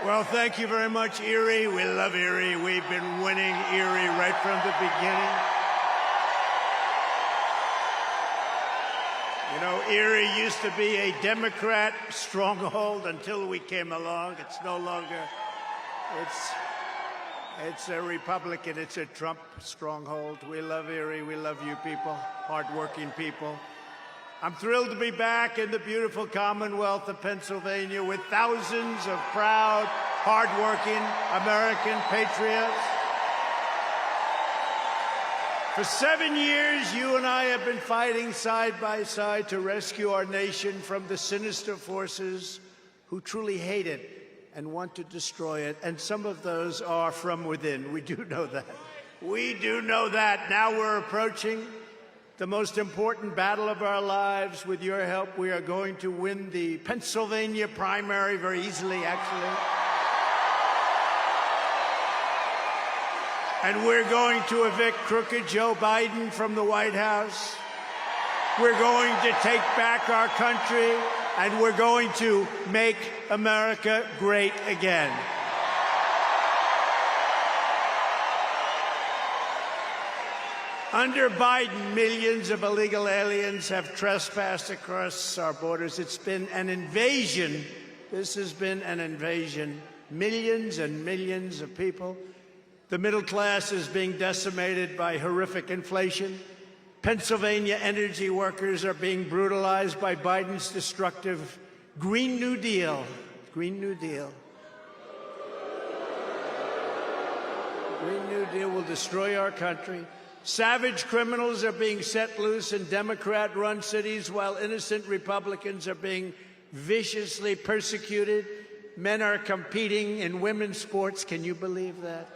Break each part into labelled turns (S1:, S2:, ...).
S1: Well, thank you very much, Erie. We love Erie. We've been winning Erie right from the beginning. You know, Erie used to be a Democrat stronghold until we came along. It's no longer. It's a Republican. It's a Trump stronghold. We love Erie. We love you people, hardworking people. I'm thrilled to be back in the beautiful Commonwealth of Pennsylvania with thousands of proud, hardworking American patriots. For 7 years, you and I have been fighting side by side to rescue our nation from the sinister forces who truly hate it and want to destroy it. And some of those are from within. We do know that. We do know that. Now we're approaching the most important battle of our lives. With your help, we are going to win the Pennsylvania primary very easily, actually. And we're going to evict crooked Joe Biden from the White House. We're going to take back our country, and we're going to make America great again. Under Biden, millions of illegal aliens have trespassed across our borders. It's been an invasion. This has been an invasion. Millions and millions of people. The middle class is being decimated by horrific inflation. Pennsylvania energy workers are being brutalized by Biden's destructive Green New Deal. Green New Deal. Green New Deal will destroy our country. Savage criminals are being set loose in Democrat-run cities while innocent Republicans are being viciously persecuted. Men are competing in women's sports. Can you believe that?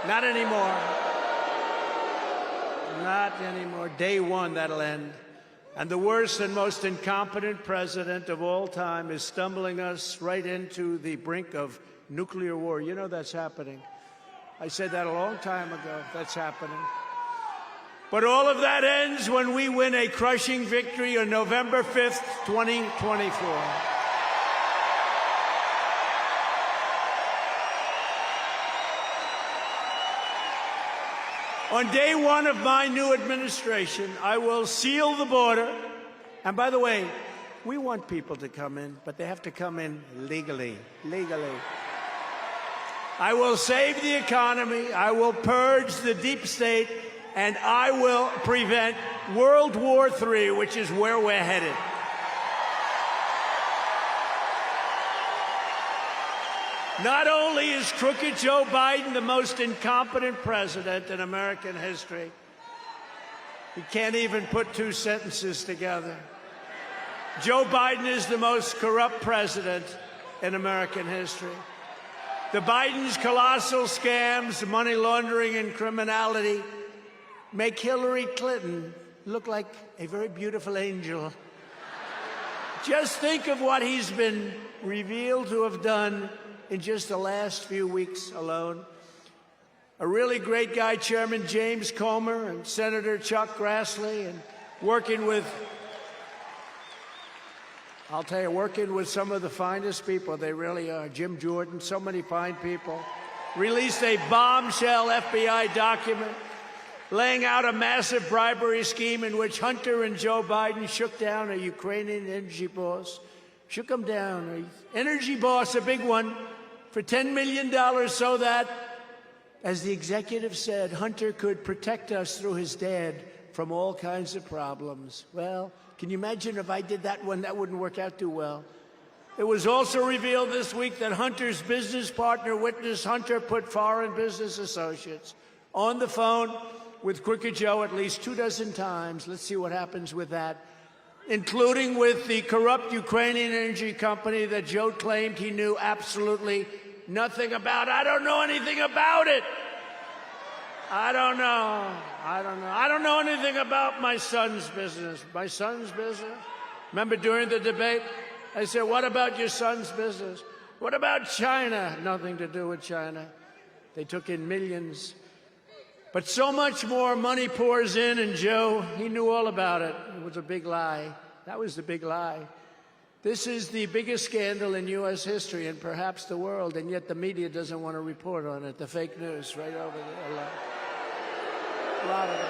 S1: Not anymore. Not anymore. Day one, that'll end. And the worst and most incompetent president of all time is stumbling us right into the brink of nuclear war. You know that's happening. I said that a long time ago. That's happening. But all of that ends when we win a crushing victory on November 5th, 2024. On day one of my new administration, I will seal the border. And by the way, we want people to come in, but they have to come in legally. Legally. I will save the economy. I will purge the deep state. And I will prevent World War III, which is where we're headed. Not only is crooked Joe Biden the most incompetent president in American history, he can't even put two sentences together. Joe Biden is the most corrupt president in American history. The Biden's colossal scams, money laundering, and criminality make Hillary Clinton look like a very beautiful angel. Just think of what he's been revealed to have done in just the last few weeks alone. A really great guy, Chairman James Comer and Senator Chuck Grassley, and working with some of the finest people. They really are. Jim Jordan, so many fine people. Released a bombshell FBI document laying out a massive bribery scheme in which Hunter and Joe Biden shook down a Ukrainian energy boss. Shook him down. An energy boss, a big one, for $10 million so that, as the executive said, Hunter could protect us through his dad from all kinds of problems. Well, can you imagine if I did that one? That wouldn't work out too well. It was also revealed this week that Hunter's business partner witnessed Hunter put foreign business associates on the phone with Crooked Joe at least 24 times. Let's see what happens with that, including with the corrupt Ukrainian energy company that Joe claimed he knew absolutely nothing about. I don't know anything about it. I don't know. I don't know anything about my son's business. My son's business? Remember during the debate, I said, what about your son's business? What about China? Nothing to do with China. They took in millions. But so much more money pours in, and Joe, he knew all about it. It was a big lie. That was the big lie. This is the biggest scandal in U.S. history and perhaps the world, and yet the media doesn't want to report on it. The fake news right over there, a lot of it.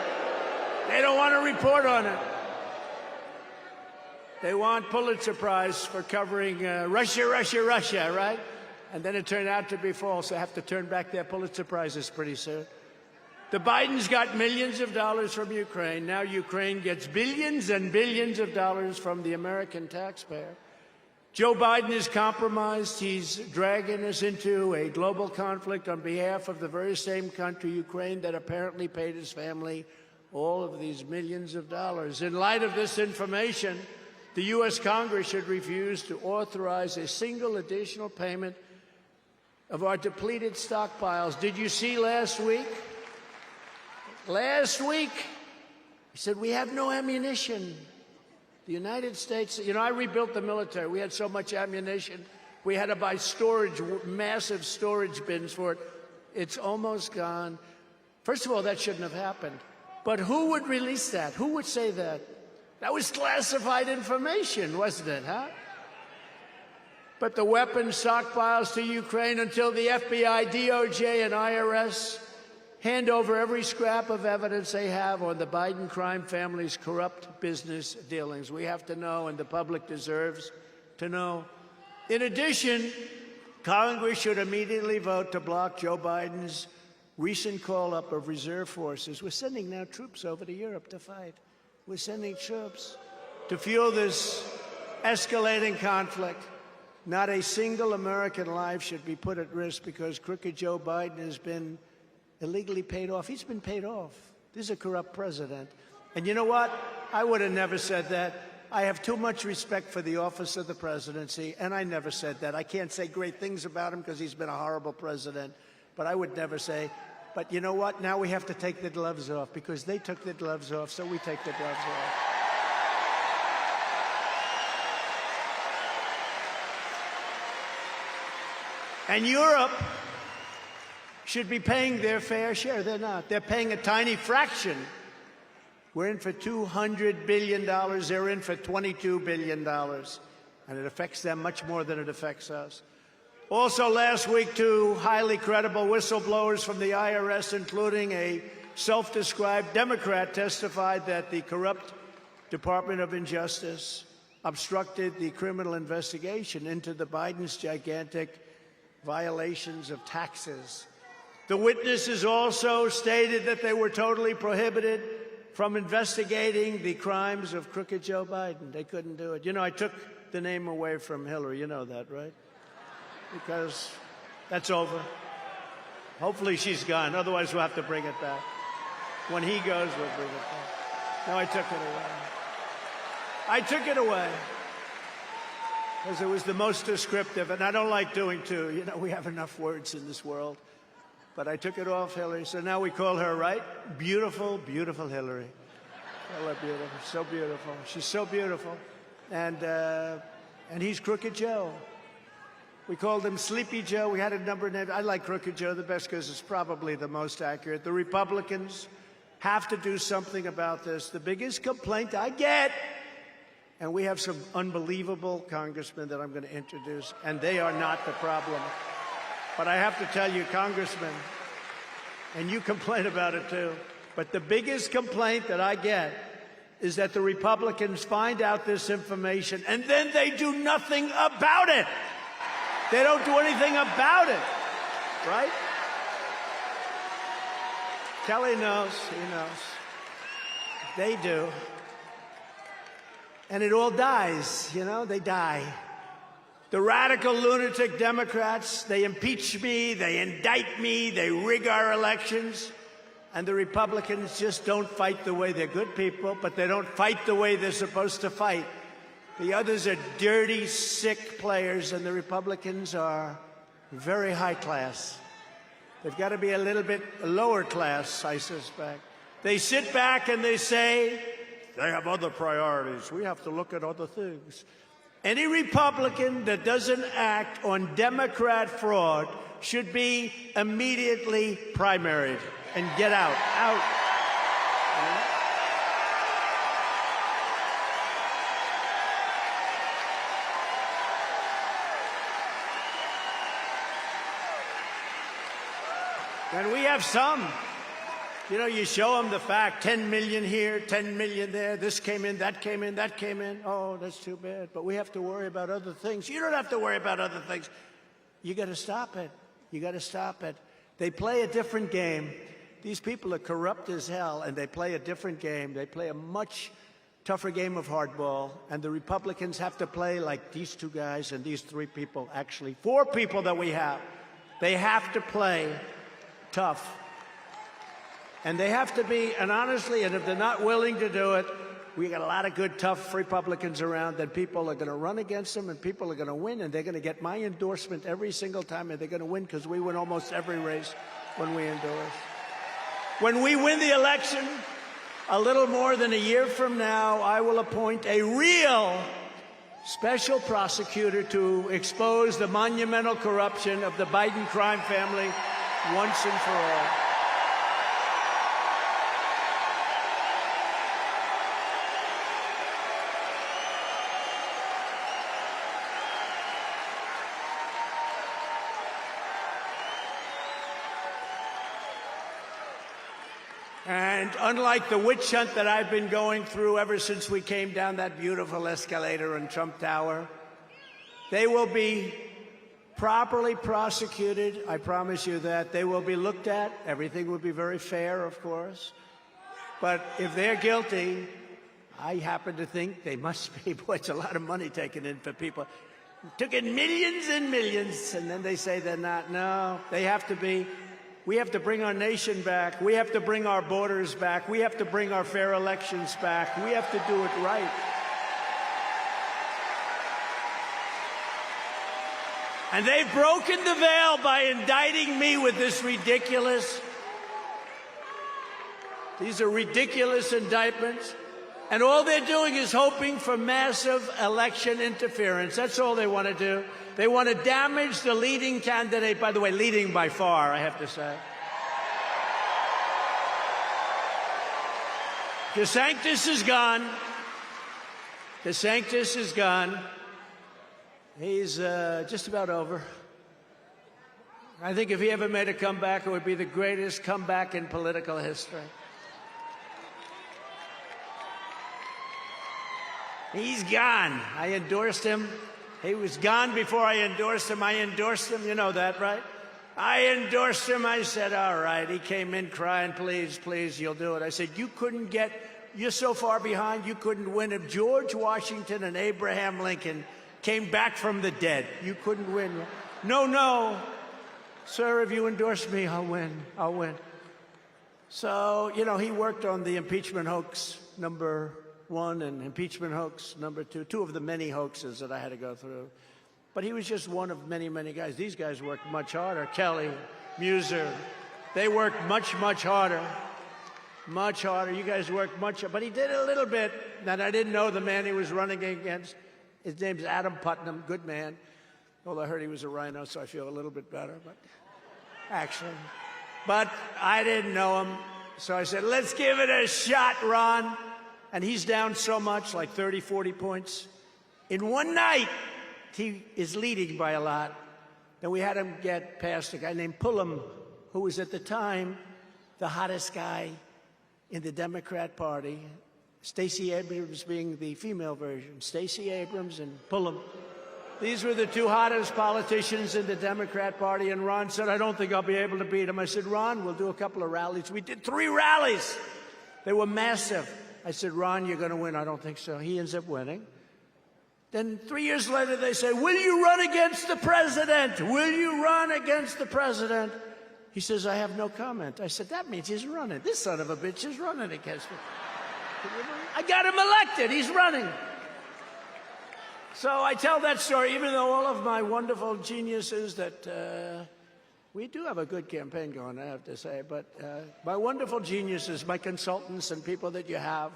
S1: They don't want to report on it. They want Pulitzer Prize for covering Russia, Russia, Russia, right? And then it turned out to be false. They have to turn back their Pulitzer Prizes pretty soon. The Bidens got millions of dollars from Ukraine. Now Ukraine gets billions and billions of dollars from the American taxpayer. Joe Biden is compromised. He's dragging us into a global conflict on behalf of the very same country, Ukraine, that apparently paid his family all of these millions of dollars. In light of this information, the U.S. Congress should refuse to authorize a single additional payment of our depleted stockpiles. Did you see last week? Last week, he said, we have no ammunition. The United States, you know, I rebuilt the military. We had so much ammunition. We had to buy storage, massive storage bins for it. It's almost gone. First of all, that shouldn't have happened. But who would release that? Who would say that? That was classified information, wasn't it, huh? But the weapons stockpiles to Ukraine until the FBI, DOJ, and IRS hand over every scrap of evidence they have on the Biden crime family's corrupt business dealings. We have to know, and the public deserves to know. In addition, Congress should immediately vote to block Joe Biden's recent call-up of reserve forces. We're sending now troops over to Europe to fight. We're sending troops to fuel this escalating conflict. Not a single American life should be put at risk because crooked Joe Biden has been illegally paid off. He's been paid off. This is a corrupt president. And you know what? I would have never said that. I have too much respect for the office of the presidency, and I never said that. I can't say great things about him because he's been a horrible president, but I would never say, but you know what? Now we have to take the gloves off because they took the gloves off, so we take the gloves off. And Europe should be paying their fair share. They're not. They're paying a tiny fraction. We're in for $200 billion. They're in for $22 billion. And it affects them much more than it affects us. Also last week, two highly credible whistleblowers from the IRS, including a self-described Democrat, testified that the corrupt Department of Justice obstructed the criminal investigation into the Biden's gigantic violations of taxes. The witnesses also stated that they were totally prohibited from investigating the crimes of crooked Joe Biden. They couldn't do it. You know, I took the name away from Hillary. You know that, right? Because that's over. Hopefully she's gone. Otherwise, we'll have to bring it back. When he goes, we'll bring it back. No, I took it away. I took it away because it was the most descriptive, and I don't like doing two. You know, we have enough words in this world. But I took it off Hillary, so now we call her, right? Beautiful, beautiful Hillary. Call her beautiful, so beautiful. She's so beautiful. And he's Crooked Joe. We called him Sleepy Joe. We had a number of names. I like Crooked Joe the best because it's probably the most accurate. The Republicans have to do something about this. The biggest complaint I get, and we have some unbelievable congressmen that I'm going to introduce, and they are not the problem. But I have to tell you, Congressman, and you complain about it too, but the biggest complaint that I get is that the Republicans find out this information and then they do nothing about it. They don't do anything about it, right? Kelly knows, he knows. They do. And it all dies, you know, they die. The radical lunatic Democrats, they impeach me, they indict me, they rig our elections. And the Republicans just don't fight the way they're good people, but they don't fight the way they're supposed to fight. The others are dirty, sick players, and the Republicans are very high class. They've got to be a little bit lower class, I suspect. They sit back and they say, they have other priorities. We have to look at other things. Any Republican that doesn't act on Democrat fraud should be immediately primaried and get out. Out. And we have some. You know, you show them the fact, 10 million here, 10 million there, this came in, that came in, that came in. Oh, that's too bad. But we have to worry about other things. You don't have to worry about other things. You got to stop it. You got to stop it. They play a different game. These people are corrupt as hell, and they play a different game. They play a much tougher game of hardball, and the Republicans have to play like these two guys and these three people, actually, four people that we have. They have to play tough. And they have to be, and honestly, and if they're not willing to do it, we got a lot of good, tough Republicans around that people are going to run against them, and people are going to win, and they're going to get my endorsement every single time, and they're going to win because we win almost every race when we endorse. When we win the election, a little more than a year from now, I will appoint a real special prosecutor to expose the monumental corruption of the Biden crime family once and for all. And unlike the witch hunt that I've been going through ever since we came down that beautiful escalator in Trump Tower, they will be properly prosecuted. I promise you that. They will be looked at. Everything will be very fair, of course. But if they're guilty, I happen to think they must be. Boy, it's a lot of money taken in for people. Took in millions and millions, and then they say they're not. No, they have to be. We have to bring our nation back. We have to bring our borders back. We have to bring our fair elections back. We have to do it right. And they've broken the veil by indicting me with this ridiculous. These are ridiculous indictments. And all they're doing is hoping for massive election interference. That's all they want to do. They want to damage the leading candidate, by the way, leading by far, I have to say. DeSantis is gone. DeSantis is gone. He's just about over. I think if he ever made a comeback, it would be the greatest comeback in political history. He's gone. I endorsed him. He was gone before I endorsed him. I endorsed him. You know that, right? I endorsed him. I said, all right. He came in crying, please, please, you'll do it. I said, you're so far behind, you couldn't win. If George Washington and Abraham Lincoln came back from the dead, you couldn't win. No. Sir, if you endorse me, I'll win. I'll win. So, you know, he worked on the impeachment hoax #1 and impeachment hoax #2, two of the many hoaxes that I had to go through. But he was just one of many, many guys. These guys worked much harder. Kelly, Muser, they worked much, much harder. Much harder. You guys worked much harder. But he did a little bit that I didn't know the man he was running against. His name's Adam Putnam, good man. Although I heard he was a rhino, so I feel a little bit better, but actually. But I didn't know him, so I said, let's give it a shot, Ron. And he's down so much, like 30, 40 points. In one night, he is leading by a lot. Then we had him get past a guy named Pullum, who was at the time the hottest guy in the Democrat Party. Stacey Abrams being the female version. Stacey Abrams and Pullum. These were the two hottest politicians in the Democrat Party. And Ron said, I don't think I'll be able to beat him. I said, Ron, we'll do a couple of rallies. We did 3 rallies. They were massive. I said, Ron, you're going to win. I don't think so. He ends up winning. Then 3 years later, they say, will you run against the president? Will you run against the president? He says, I have no comment. I said, that means he's running. This son of a bitch is running against me. I got him elected. He's running. So I tell that story, even though all of my wonderful geniuses that we do have a good campaign going, I have to say. But my wonderful geniuses, my consultants and people that you have,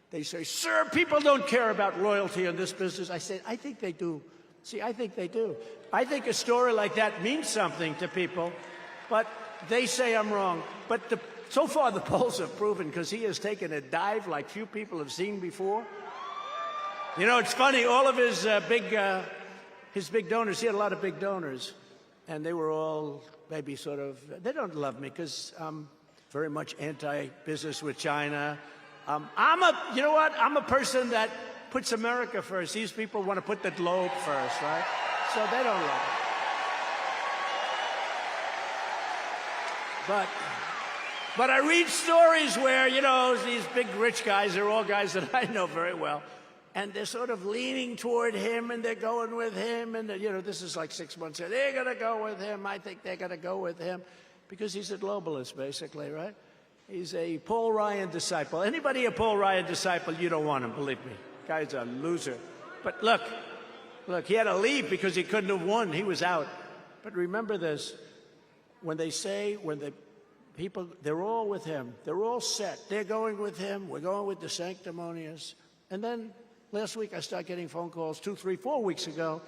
S1: they say, sir, people don't care about loyalty in this business. I say, I think they do. See, I think they do. I think a story like that means something to people, but they say I'm wrong. But so far the polls have proven, because he has taken a dive like few people have seen before. You know, it's funny, all of his big donors, he had a lot of big donors, and they were all maybe sort of, they don't love me because I'm very much anti-business with China. You know what? I'm a person that puts America first. These people want to put the globe first, right? So they don't love it. But I read stories where, you know, these big rich guys, they're all guys that I know very well, and they're sort of leaning toward him, and they're going with him, and, you know, this is like 6 months ago. They're going to go with him. I think they're going to go with him because he's a globalist, basically, right? He's a Paul Ryan disciple. Anybody a Paul Ryan disciple, you don't want him, believe me. Guy's a loser. But look, he had to leave because he couldn't have won. He was out. But remember this, when the people, they're all with him. They're all set. They're going with him. We're going with the sanctimonious. And then last week I started getting phone calls 2, 3, 4 weeks ago.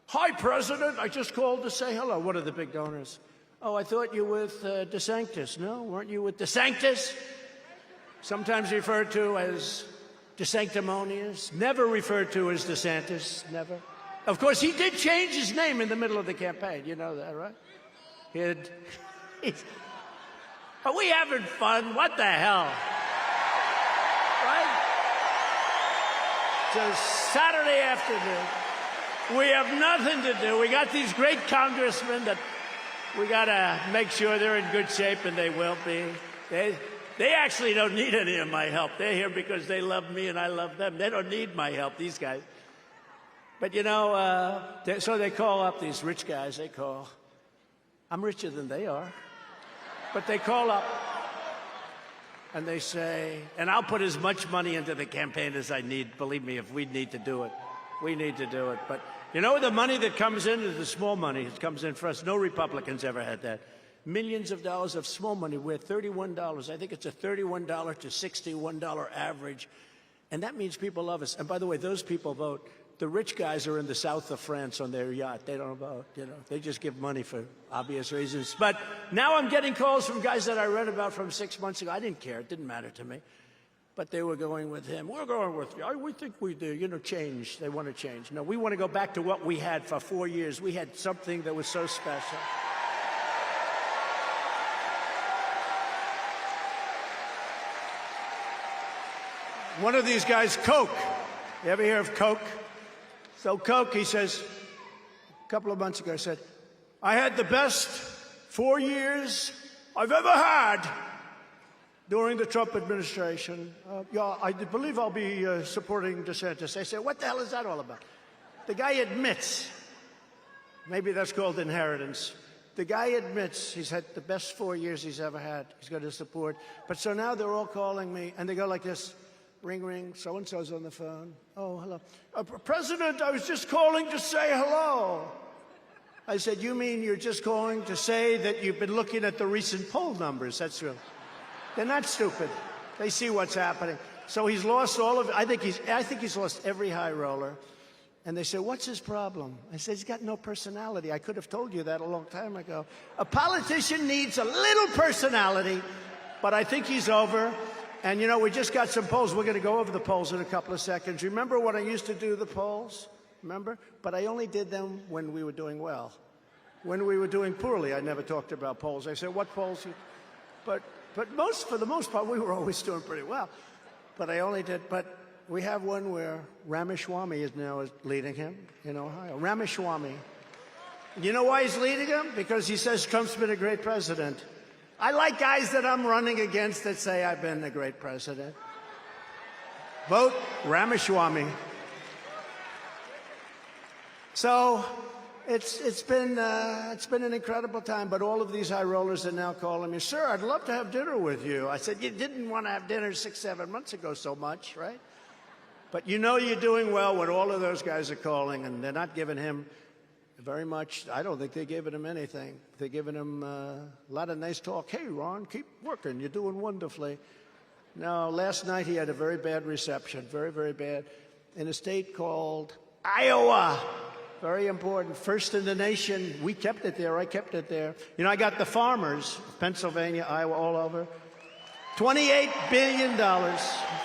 S1: Hi, President. I just called to say hello. What are the big donors? Oh, I thought you were with DeSantis. No, weren't you with DeSanctus? Sometimes referred to as DeSanctimonious. Never referred to as DeSantis. Never. Of course, he did change his name in the middle of the campaign. You know that, right? Are we having fun? What the hell? Right? It's a Saturday afternoon. We have nothing to do. We got these great congressmen that we got to make sure they're in good shape, and they will be. They actually don't need any of my help. They're here because they love me and I love them. They don't need my help, these guys. But, you know, so they call up these rich guys. They call. I'm richer than they are. But they call up and they say, and I'll put as much money into the campaign as I need. Believe me, if we need to do it, we need to do it. But you know, the money that comes in is the small money. It comes in for us. No Republicans ever had that. Millions of dollars of small money. We're $31. I think it's a $31 to $61 average. And that means people love us. And by the way, those people vote. The rich guys are in the south of France on their yacht. They don't vote, you know. They just give money for obvious reasons. But now I'm getting calls from guys that I read about from 6 months ago. I didn't care. It didn't matter to me. But they were going with him. We're going with you. We think we do. You know, change. They want to change. No, we want to go back to what we had for 4 years. We had something that was so special. One of these guys, Coke. You ever hear of Coke? So Coke, he says, a couple of months ago, said, I had the best 4 years I've ever had during the Trump administration. Yeah, I believe I'll be supporting DeSantis. I said, what the hell is that all about? The guy admits, maybe that's called inheritance. The guy admits he's had the best 4 years he's ever had. He's got his support. But so now they're all calling me, and they go like this. Ring, ring, so-and-so's on the phone. Oh, hello. President, I was just calling to say hello. I said, you mean you're just calling to say that you've been looking at the recent poll numbers? That's real. They're not stupid. They see what's happening. So he's lost all of it. I think he's lost every high roller. And they say, what's his problem? I said, he's got no personality. I could have told you that a long time ago. A politician needs a little personality, but I think he's over. And, you know, we just got some polls. We're going to go over the polls in a couple of seconds. Remember when I used to do the polls? Remember? But I only did them when we were doing well. When we were doing poorly, I never talked about polls. I said, what polls? But for the most part, we were always doing pretty well. But I only did. But we have one where Ramaswamy is now leading him in Ohio. Ramaswamy. You know why he's leading him? Because he says Trump's been a great president. I like guys that I'm running against that say I've been a great president. Vote Ramaswamy. So it's been an incredible time, but all of these high rollers are now calling me, sir, I'd love to have dinner with you. I said, you didn't want to have dinner 6, 7 months ago so much, right? But you know you're doing well when all of those guys are calling, and they're not giving him very much. I don't think they're giving him anything. They're giving him a lot of nice talk. Hey, Ron, keep working. You're doing wonderfully. No, last night he had a very bad reception, very, very bad, in a state called Iowa. Very important. First in the nation. We kept it there. I kept it there. You know, I got the farmers, Pennsylvania, Iowa, all over. $28 billion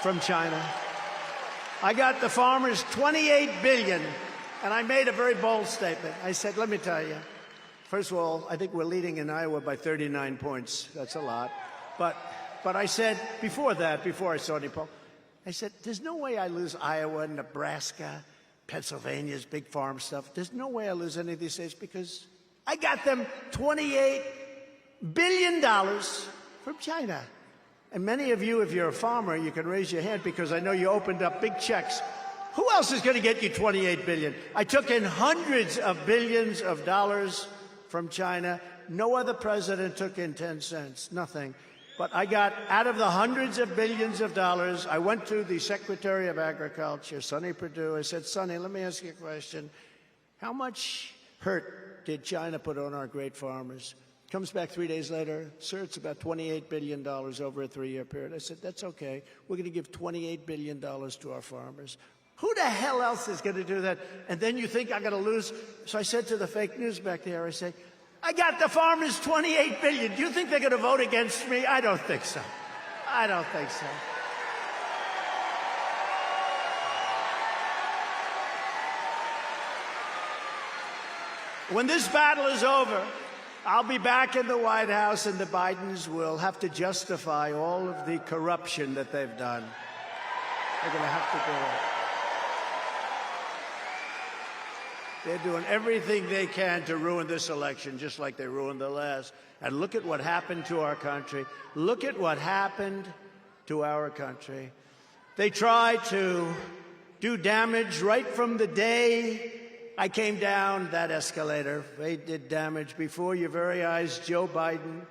S1: from China. I got the farmers $28 billion. And I made a very bold statement. I said, let me tell you, First of all, I think we're leading in Iowa by 39 points. That's a lot. But I said before that, before I saw any poll, I said, there's no way I lose Iowa, Nebraska, Pennsylvania's big farm stuff. There's no way I lose any of these states because I got them $28 billion from China. And many of you, if you're a farmer, you can raise your hand because I know you opened up big checks. Who else is going to get you $28 billion? I took in hundreds of billions of dollars from China. No other president took in 10 cents, nothing. But I got, out of the hundreds of billions of dollars, I went to the Secretary of Agriculture, Sonny Perdue. I said, Sonny, let me ask you a question. How much hurt did China put on our great farmers? Comes back 3 days later, sir, it's about $28 billion over a 3-year period. I said, that's okay. We're going to give $28 billion to our farmers. Who the hell else is going to do that? And then you think I'm going to lose? So I said to the fake news back there, I say, I got the farmers $28 billion. Do you think they're going to vote against me? I don't think so. I don't think so. When this battle is over, I'll be back in the White House, and the Bidens will have to justify all of the corruption that they've done. They're going to have to do it. They're doing everything they can to ruin this election, just like they ruined the last. And look at what happened to our country. Look at what happened to our country. They tried to do damage right from the day I came down that escalator. They did damage before your very eyes. Joe Biden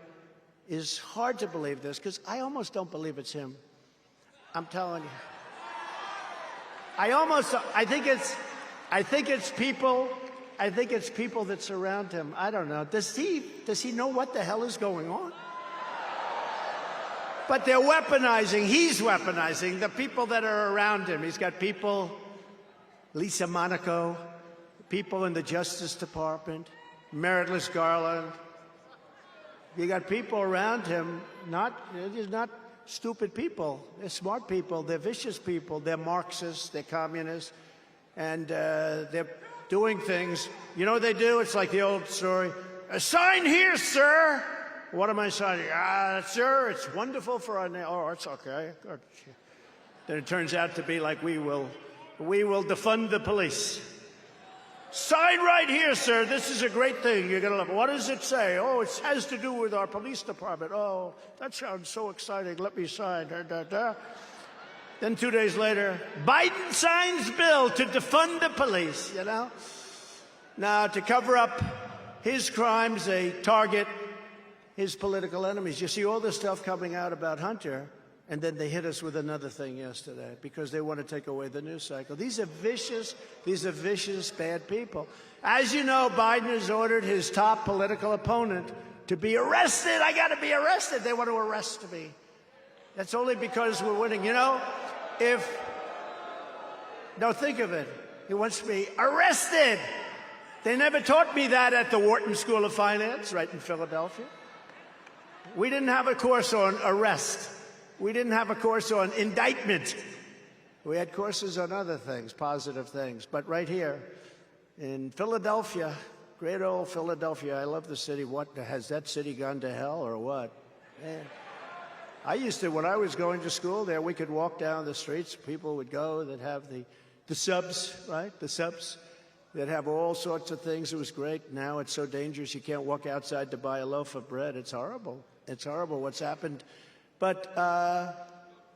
S1: is hard to believe this, because I almost don't believe it's him. I'm telling you. I think it's people that surround him. I don't know. Does he know what the hell is going on? But they're weaponizing. He's weaponizing the people that are around him. He's got people, Lisa Monaco, people in the Justice Department, Meritless Garland. You got people around him, not stupid people. They're smart people. They're vicious people. They're Marxists. They're communists. And they're doing things. You know what they do? It's like the old story. Sign here, sir. What am I signing? Sir, it's wonderful for our nation. Oh, it's okay. Then it turns out to be like we will defund the police. Sign right here, sir. This is a great thing. You're going to love it. What does it say? Oh, it has to do with our police department. Oh, that sounds so exciting. Let me sign. Then 2 days later, Biden signs bill to defund the police, you know? Now, to cover up his crimes, they target his political enemies. You see all this stuff coming out about Hunter, and then they hit us with another thing yesterday because they want to take away the news cycle. These are vicious, bad people. As you know, Biden has ordered his top political opponent to be arrested. I got to be arrested. They want to arrest me. That's only because we're winning. You know, now think of it. He wants me arrested. They never taught me that at the Wharton School of Finance, right in Philadelphia. We didn't have a course on arrest. We didn't have a course on indictment. We had courses on other things, positive things. But right here in Philadelphia, great old Philadelphia, I love the city. What, has that city gone to hell or what? Man. I used to, when I was going to school there, we could walk down the streets. People would go that have the subs, right? The subs that have all sorts of things. It was great. Now it's so dangerous you can't walk outside to buy a loaf of bread. It's horrible. It's horrible what's happened. But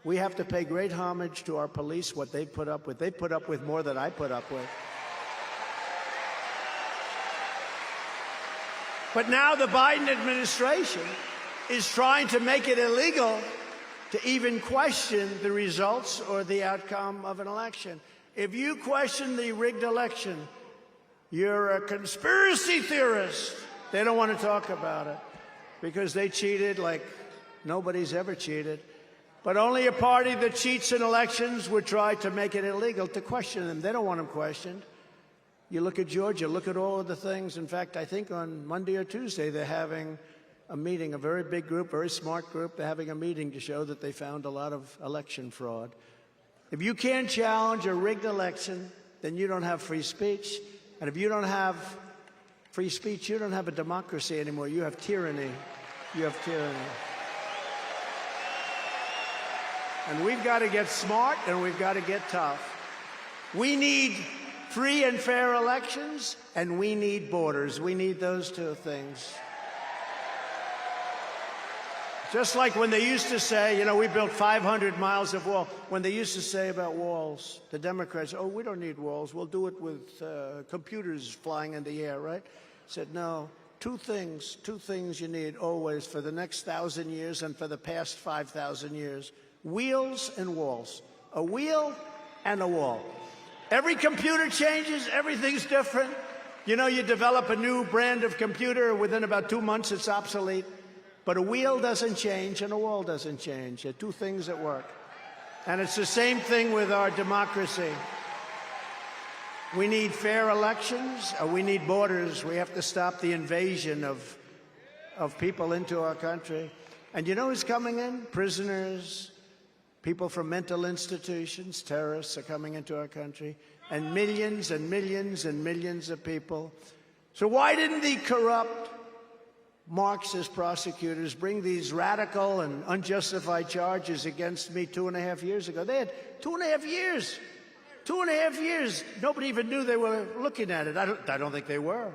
S1: we have to pay great homage to our police, what they put up with. They put up with more than I put up with. But now the Biden administration is trying to make it illegal to even question the results or the outcome of an election. If you question the rigged election, you're a conspiracy theorist. They don't want to talk about it because they cheated like nobody's ever cheated. But only a party that cheats in elections would try to make it illegal to question them. They don't want them questioned. You look at Georgia, look at all of the things. In fact, I think on Monday or Tuesday they're having a meeting, a very big group, very smart group. They're having a meeting to show that they found a lot of election fraud. If you can't challenge a rigged election, then you don't have free speech. And if you don't have free speech, you don't have a democracy anymore. You have tyranny. You have tyranny. And we've got to get smart, and we've got to get tough. We need free and fair elections, and we need borders. We need those two things. Just like when they used to say, you know, we built 500 miles of wall. When they used to say about walls, the Democrats, oh, we don't need walls. We'll do it with computers flying in the air, right? Said, no, two things you need always for the next 1,000 years and for the past 5,000 years. Wheels and walls. A wheel and a wall. Every computer changes. Everything's different. You know, you develop a new brand of computer. Within about 2 months, it's obsolete. But a wheel doesn't change and a wall doesn't change. They're two things that work. And it's the same thing with our democracy. We need fair elections. We need borders. We have to stop the invasion of people into our country. And you know who's coming in? Prisoners, people from mental institutions, terrorists are coming into our country. And millions and millions and millions of people. So why didn't the corrupt Marxist prosecutors bring these radical and unjustified charges against me 2.5 years ago? They had 2.5 years. 2.5 years. Nobody even knew they were looking at it. I don't think they were.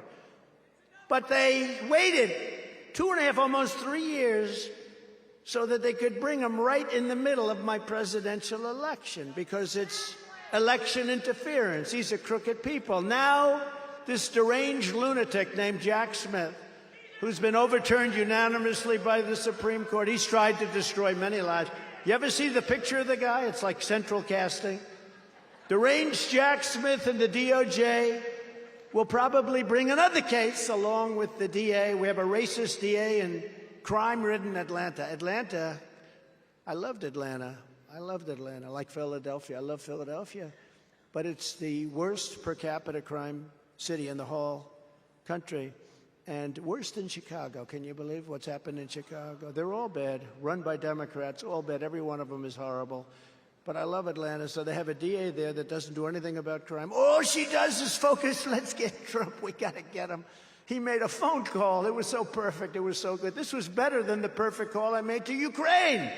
S1: But they waited 2.5, almost 3 years, so that they could bring him right in the middle of my presidential election, because it's election interference. These are crooked people. Now, this deranged lunatic named Jack Smith, who's been overturned unanimously by the Supreme Court. He's tried to destroy many lives. You ever see the picture of the guy? It's like central casting. Deranged Jack Smith and the DOJ will probably bring another case along with the DA. We have a racist DA in crime-ridden Atlanta. Atlanta, I loved Atlanta. I loved Atlanta, like Philadelphia. I love Philadelphia. But it's the worst per capita crime city in the whole country. And worse than Chicago. Can you believe what's happened in Chicago? They're all bad, run by Democrats, all bad. Every one of them is horrible. But I love Atlanta, so they have a DA there that doesn't do anything about crime. All she does is focus, let's get Trump, we got to get him. He made a phone call. It was so perfect. It was so good. This was better than the perfect call I made to Ukraine.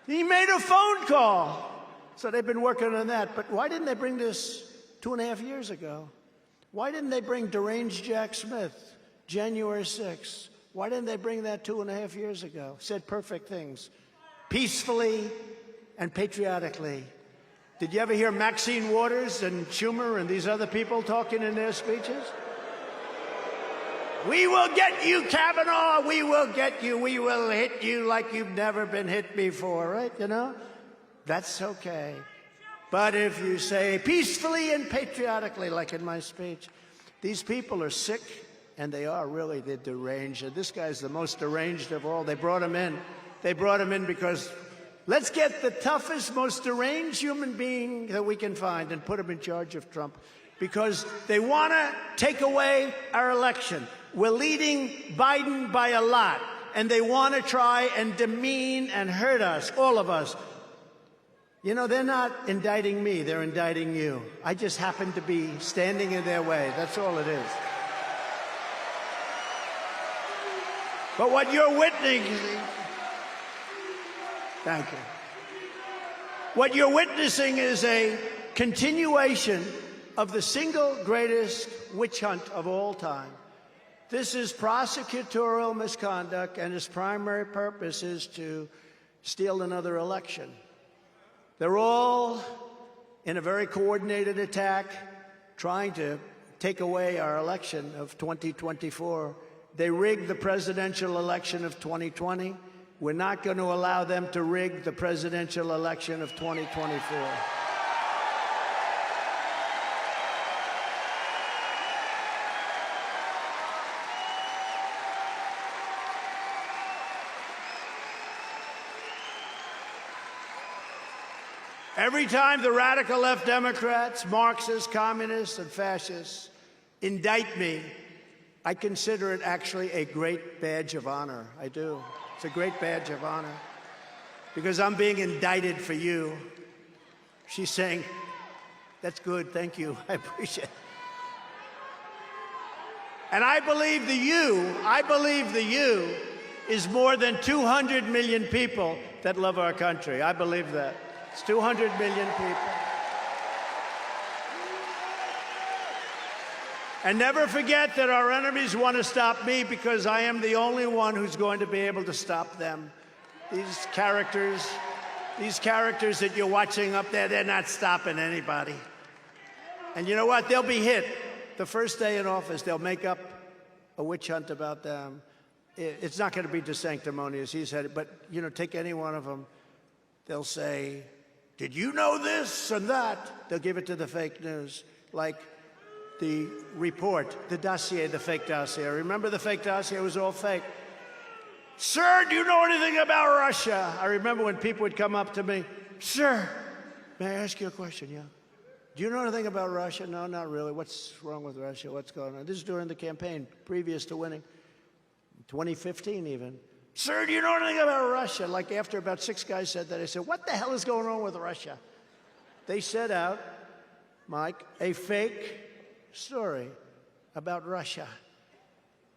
S1: He made a phone call. So they've been working on that. But why didn't they bring this 2.5 years ago? Why didn't they bring deranged Jack Smith, January 6th? Why didn't they bring that 2.5 years ago? Said perfect things, peacefully and patriotically. Did you ever hear Maxine Waters and Schumer and these other people talking in their speeches? We will get you, Kavanaugh. We will get you. We will hit you like you've never been hit before, right? You know? That's okay. But if you say peacefully and patriotically, like in my speech, these people are sick, and they are really, they're deranged. And this guy's the most deranged of all. They brought him in. They brought him in because let's get the toughest, most deranged human being that we can find and put him in charge of Trump, because they want to take away our election. We're leading Biden by a lot, and they want to try and demean and hurt us, all of us. You know, they're not indicting me, they're indicting you. I just happen to be standing in their way. That's all it is. But what you're witnessing, thank you. What you're witnessing is a continuation of the single greatest witch hunt of all time. This is prosecutorial misconduct, and its primary purpose is to steal another election. They're all in a very coordinated attack, trying to take away our election of 2024. They rigged the presidential election of 2020. We're not going to allow them to rig the presidential election of 2024. Every time the radical left Democrats, Marxists, communists, and fascists indict me, I consider it actually a great badge of honor. I do. It's a great badge of honor. Because I'm being indicted for you. She's saying, that's good, thank you, I appreciate it. And I believe the you is more than 200 million people that love our country. I believe that. It's 200 million people. And never forget that our enemies want to stop me because I am the only one who's going to be able to stop them. These characters that you're watching up there, they're not stopping anybody. And you know what? They'll be hit. The first day in office, they'll make up a witch hunt about them. It's not going to be DeSanctimonious, he said it, but, you know, take any one of them. They'll say, did you know this and that? They'll give it to the fake news, like the report, the dossier, the fake dossier. Remember the fake dossier? It was all fake. Sir, do you know anything about Russia? I remember when people would come up to me, sir, may I ask you a question? Yeah. Do you know anything about Russia? No, not really. What's wrong with Russia? What's going on? This is during the campaign, previous to winning, 2015 even. Sir, do you know anything about Russia? Like after about 6 guys said that, I said, what the hell is going on with Russia? They set out, Mike, a fake story about Russia.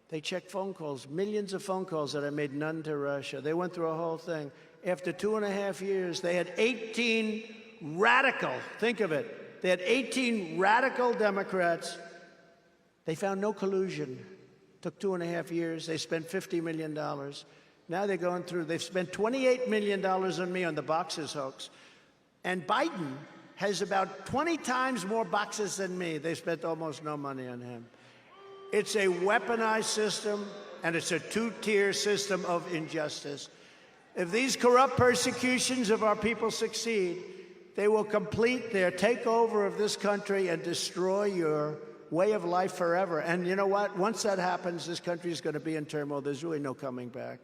S1: They checked phone calls, millions of phone calls that I made, none to Russia. They went through a whole thing. After 2.5 years, they had 18 radical, think of it, they had 18 radical Democrats. They found no collusion. Took 2.5 years. They spent $50 million. Now they're going through, they've spent $28 million on me on the boxes hoax. And Biden has about 20 times more boxes than me. They spent almost no money on him. It's a weaponized system, and it's a two-tier system of injustice. If these corrupt persecutions of our people succeed, they will complete their takeover of this country and destroy your way of life forever. And you know what? Once that happens, this country is going to be in turmoil. There's really no coming back.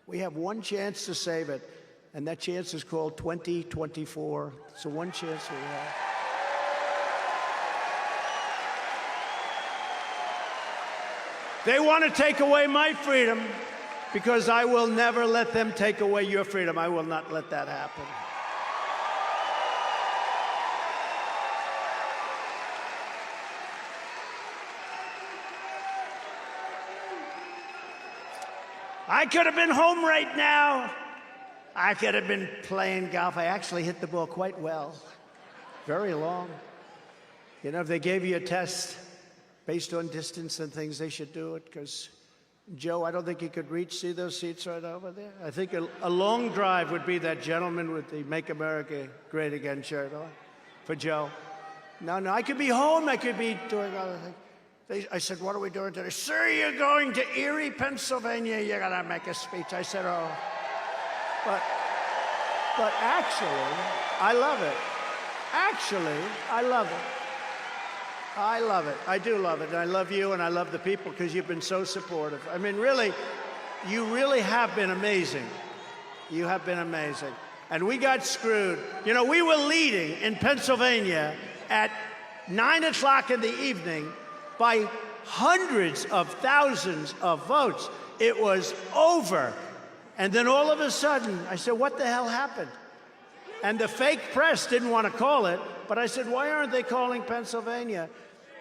S1: We have one chance to save it, and that chance is called 2024. It's the one chance we have. They want to take away my freedom because I will never let them take away your freedom. I will not let that happen. I could have been home right now. I could have been playing golf. I actually hit the ball quite well. Very long. You know, if they gave you a test based on distance and things, they should do it, because Joe, I don't think he could reach. See those seats right over there? I think a long drive would be that gentleman with the Make America Great Again shirt on for Joe. No, I could be home. I could be doing other things. I said, what are we doing today? Sir, you're going to Erie, Pennsylvania. You're going to make a speech. I said, oh. But actually, I love it. Actually, I love it. I love it. I do love it. And I love you, and I love the people, because you've been so supportive. I mean, really, you really have been amazing. You have been amazing. And we got screwed. You know, we were leading in Pennsylvania at 9 o'clock in the evening by hundreds of thousands of votes. It was over. And then all of a sudden, I said, what the hell happened? And the fake press didn't want to call it, but I said, why aren't they calling Pennsylvania?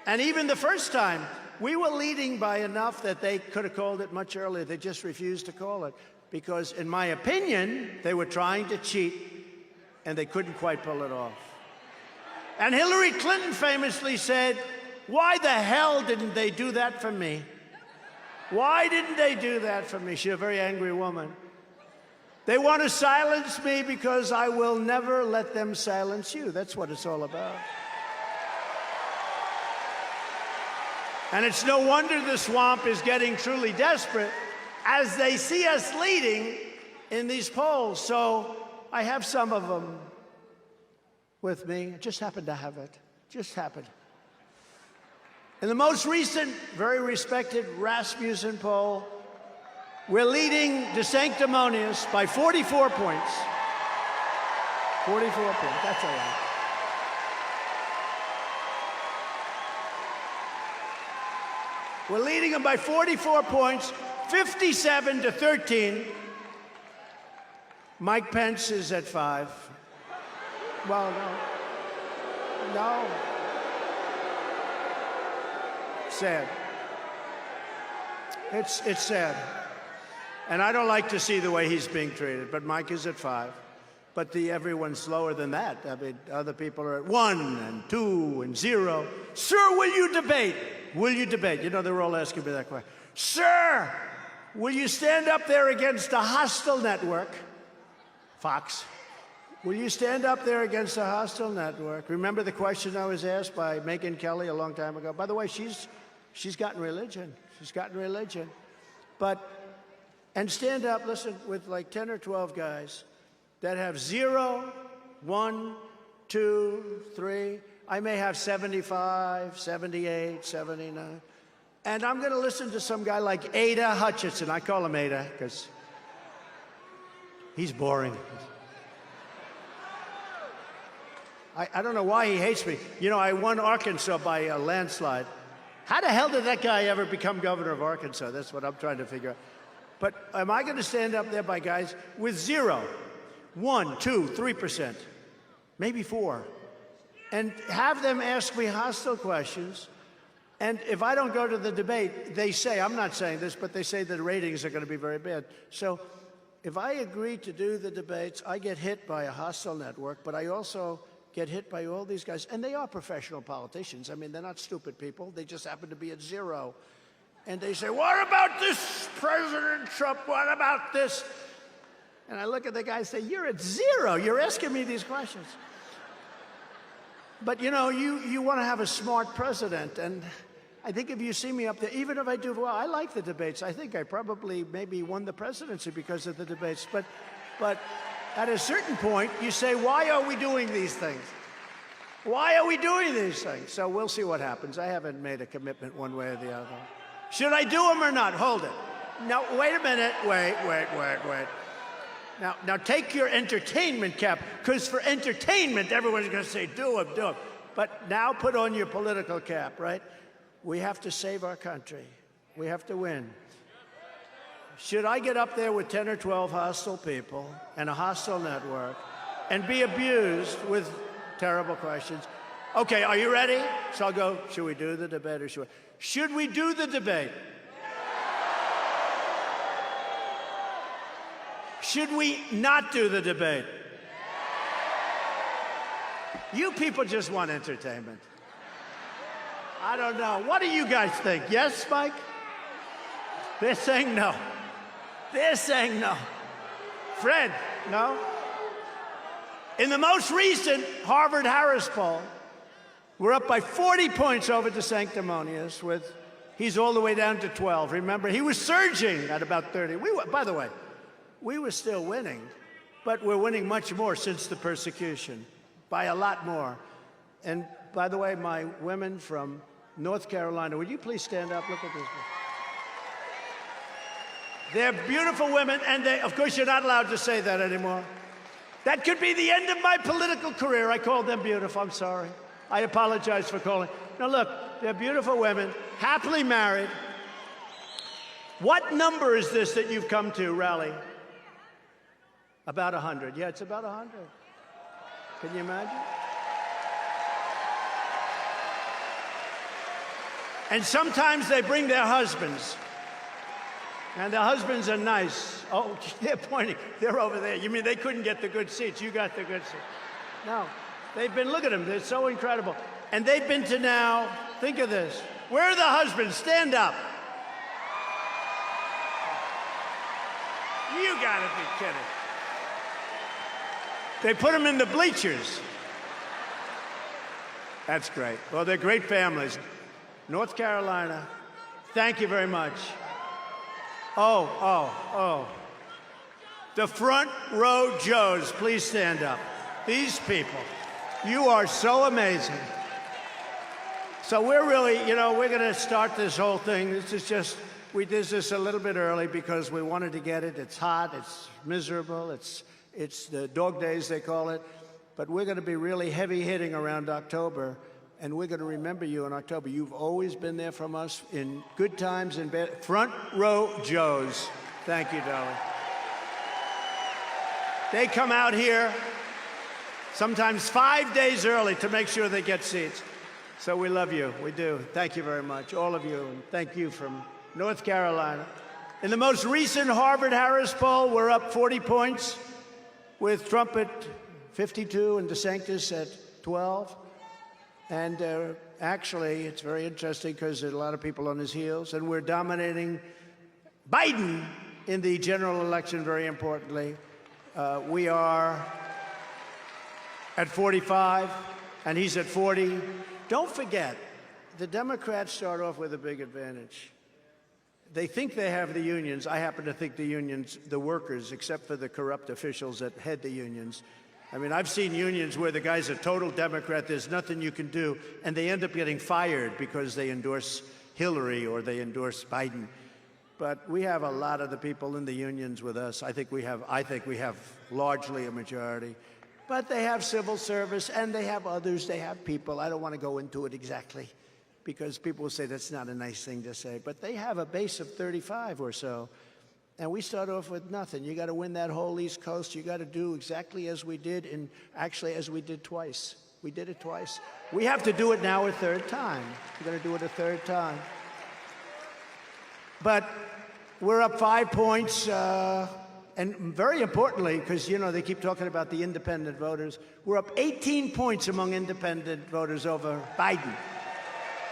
S1: And even the first time, we were leading by enough that they could have called it much earlier. They just refused to call it because, in my opinion, they were trying to cheat, and they couldn't quite pull it off. And Hillary Clinton famously said, why the hell didn't they do that for me? Why didn't they do that for me? She's a very angry woman. They want to silence me because I will never let them silence you. That's what it's all about. And it's no wonder the swamp is getting truly desperate as they see us leading in these polls. So I have some of them with me. I just happen to have it. Just happened. In the most recent, very respected Rasmussen poll, we're leading DeSanctimonious by 44 points. 44 points, that's a lot. We're leading them by 44 points, 57-13. Mike Pence is at 5. Well, no. Sad. It's sad. And I don't like to see the way he's being treated, but Mike is at 5. But everyone's lower than that. I mean, other people are at 1 and 2 and 0. Sir, will you debate? Will you debate? You know, they're all asking me that question. Sir, will you stand up there against a hostile network? Fox. Will you stand up there against a hostile network? Remember the question I was asked by Megyn Kelly a long time ago? By the way, she's gotten religion. She's gotten religion. And stand up, listen, with like 10 or 12 guys that have 0, 1, 2, 3. I may have 75, 78, 79. And I'm going to listen to some guy like Ada Hutchinson. I call him Ada because he's boring. I don't know why he hates me. You know, I won Arkansas by a landslide. How the hell did that guy ever become governor of Arkansas? That's what I'm trying to figure out. But am I going to stand up there by guys with 0, 1, 2, 3%, maybe 4, and have them ask me hostile questions? And if I don't go to the debate, they say, I'm not saying this, but they say the ratings are going to be very bad. So if I agree to do the debates, I get hit by a hostile network, but I also get hit by all these guys. And they are professional politicians. I mean, they're not stupid people. They just happen to be at 0. And they say, what about this, President Trump? What about this? And I look at the guy and say, you're at 0. You're asking me these questions. But, you know, you want to have a smart president. And I think if you see me up there, even if I do well, I like the debates. I think I probably maybe won the presidency because of the debates. But at a certain point, you say, why are we doing these things? Why are we doing these things? So we'll see what happens. I haven't made a commitment one way or the other. Should I do them or not? Hold it. No, wait a minute. Wait. Now take your entertainment cap, because for entertainment, everyone's going to say, do them. But now put on your political cap, right? We have to save our country. We have to win. Should I get up there with 10 or 12 hostile people and a hostile network and be abused with terrible questions? Okay, are you ready? So I'll go, should we do the debate or should we do the debate? Should we not do the debate? You people just want entertainment. I don't know. What do you guys think? Yes, Mike? They're saying no. They're saying no. Fred, no? In the most recent Harvard-Harris poll, we're up by 40 points over DeSanctimonious he's all the way down to 12. Remember, he was surging at about 30. By the way, we were still winning, but we're winning much more since the persecution, by a lot more. And by the way, my women from North Carolina, would you please stand up? Look at this. They're beautiful women, and of course, you're not allowed to say that anymore. That could be the end of my political career. I called them beautiful. I'm sorry. I apologize for calling. Now, look, they're beautiful women, happily married. What number is this that you've come to, rally? About 100. Yeah, it's about 100. Can you imagine? And sometimes they bring their husbands. And the husbands are nice. Oh, they're pointing. They're over there. You mean they couldn't get the good seats? You got the good seats. No. They've been, look at them. They're so incredible. And they've been to now, think of this. Where are the husbands? Stand up. You gotta be kidding. They put them in the bleachers. That's great. Well, they're great families. North Carolina, thank you very much. Oh. The front row Joes, please stand up. These people, you are so amazing. So we're really, we're going to start this whole thing. This is just, we did this a little bit early because we wanted to get it. It's hot, it's miserable, it's the dog days, they call it. But we're going to be really heavy hitting around October. And we're going to remember you in October. You've always been there from us in good times and bad. Front row Joes. Thank you, darling. They come out here sometimes 5 days early to make sure they get seats. So we love you. We do. Thank you very much, all of you. And thank you from North Carolina. In the most recent Harvard-Harris poll, we're up 40 points, with Trump at 52 and DeSantis at 12. And actually, it's very interesting because there are a lot of people on his heels, and we're dominating Biden in the general election, very importantly. We are at 45, and he's at 40. Don't forget, the Democrats start off with a big advantage. They think they have the unions. I happen to think the unions, the workers, except for the corrupt officials that head the unions. I mean, I've seen unions where the guy's a total Democrat, there's nothing you can do, and they end up getting fired because they endorse Hillary or they endorse Biden. But we have a lot of the people in the unions with us. I think we have largely a majority. But they have civil service, and they have others. They have people. I don't want to go into it exactly, because people will say that's not a nice thing to say. But they have a base of 35 or so. And we start off with nothing. You got to win that whole East Coast. You got to do exactly as we did, and actually as we did twice. We did it twice. We have to do it now a third time. We're going to do it a third time. But we're up 5 points, and very importantly, because, you know, they keep talking about the independent voters, we're up 18 points among independent voters over Biden.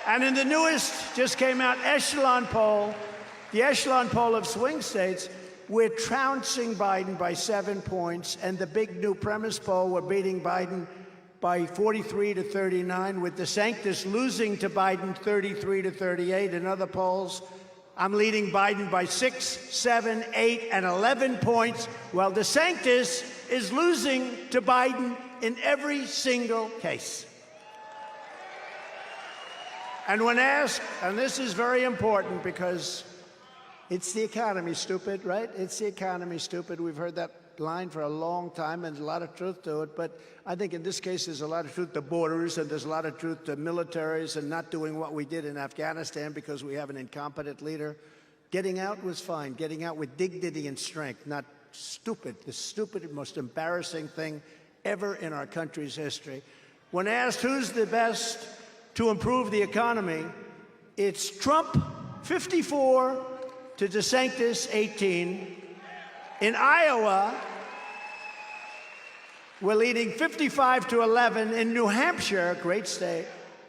S1: And in the newest, just came out, Echelon poll, the Echelon poll of swing states, we're trouncing Biden by 7 points, and the big new premise poll, we're beating Biden by 43 to 39, with DeSantis losing to Biden 33 to 38. In other polls, I'm leading Biden by 6, 7, 8, and 11 points, while DeSantis is losing to Biden in every single case. And when asked, and this is very important because it's the economy, stupid, right? It's the economy, stupid. We've heard that line for a long time, and there's a lot of truth to it. But I think in this case, there's a lot of truth to borders, and there's a lot of truth to militaries and not doing what we did in Afghanistan because we have an incompetent leader. Getting out was fine. Getting out with dignity and strength, not stupid. The stupid, most embarrassing thing ever in our country's history. When asked who's the best to improve the economy, it's Trump, 54, to DeSantis, 18. In Iowa, we're leading 55 to 11. In New Hampshire, great state,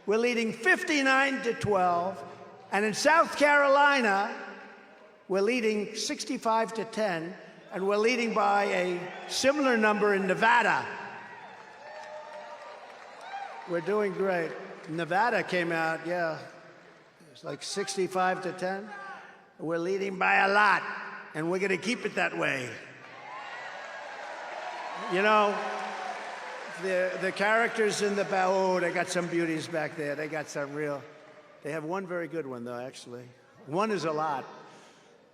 S1: we're leading 59 to 12. And in South Carolina, we're leading 65 to 10. And we're leading by a similar number in Nevada. We're doing great. Nevada came out, yeah, it's like 65 to 10. We're leading by a lot, and we're going to keep it that way. You know, the characters in the bow, oh, they got some beauties back there. They got some real, they have one very good one, though, actually. One is a lot,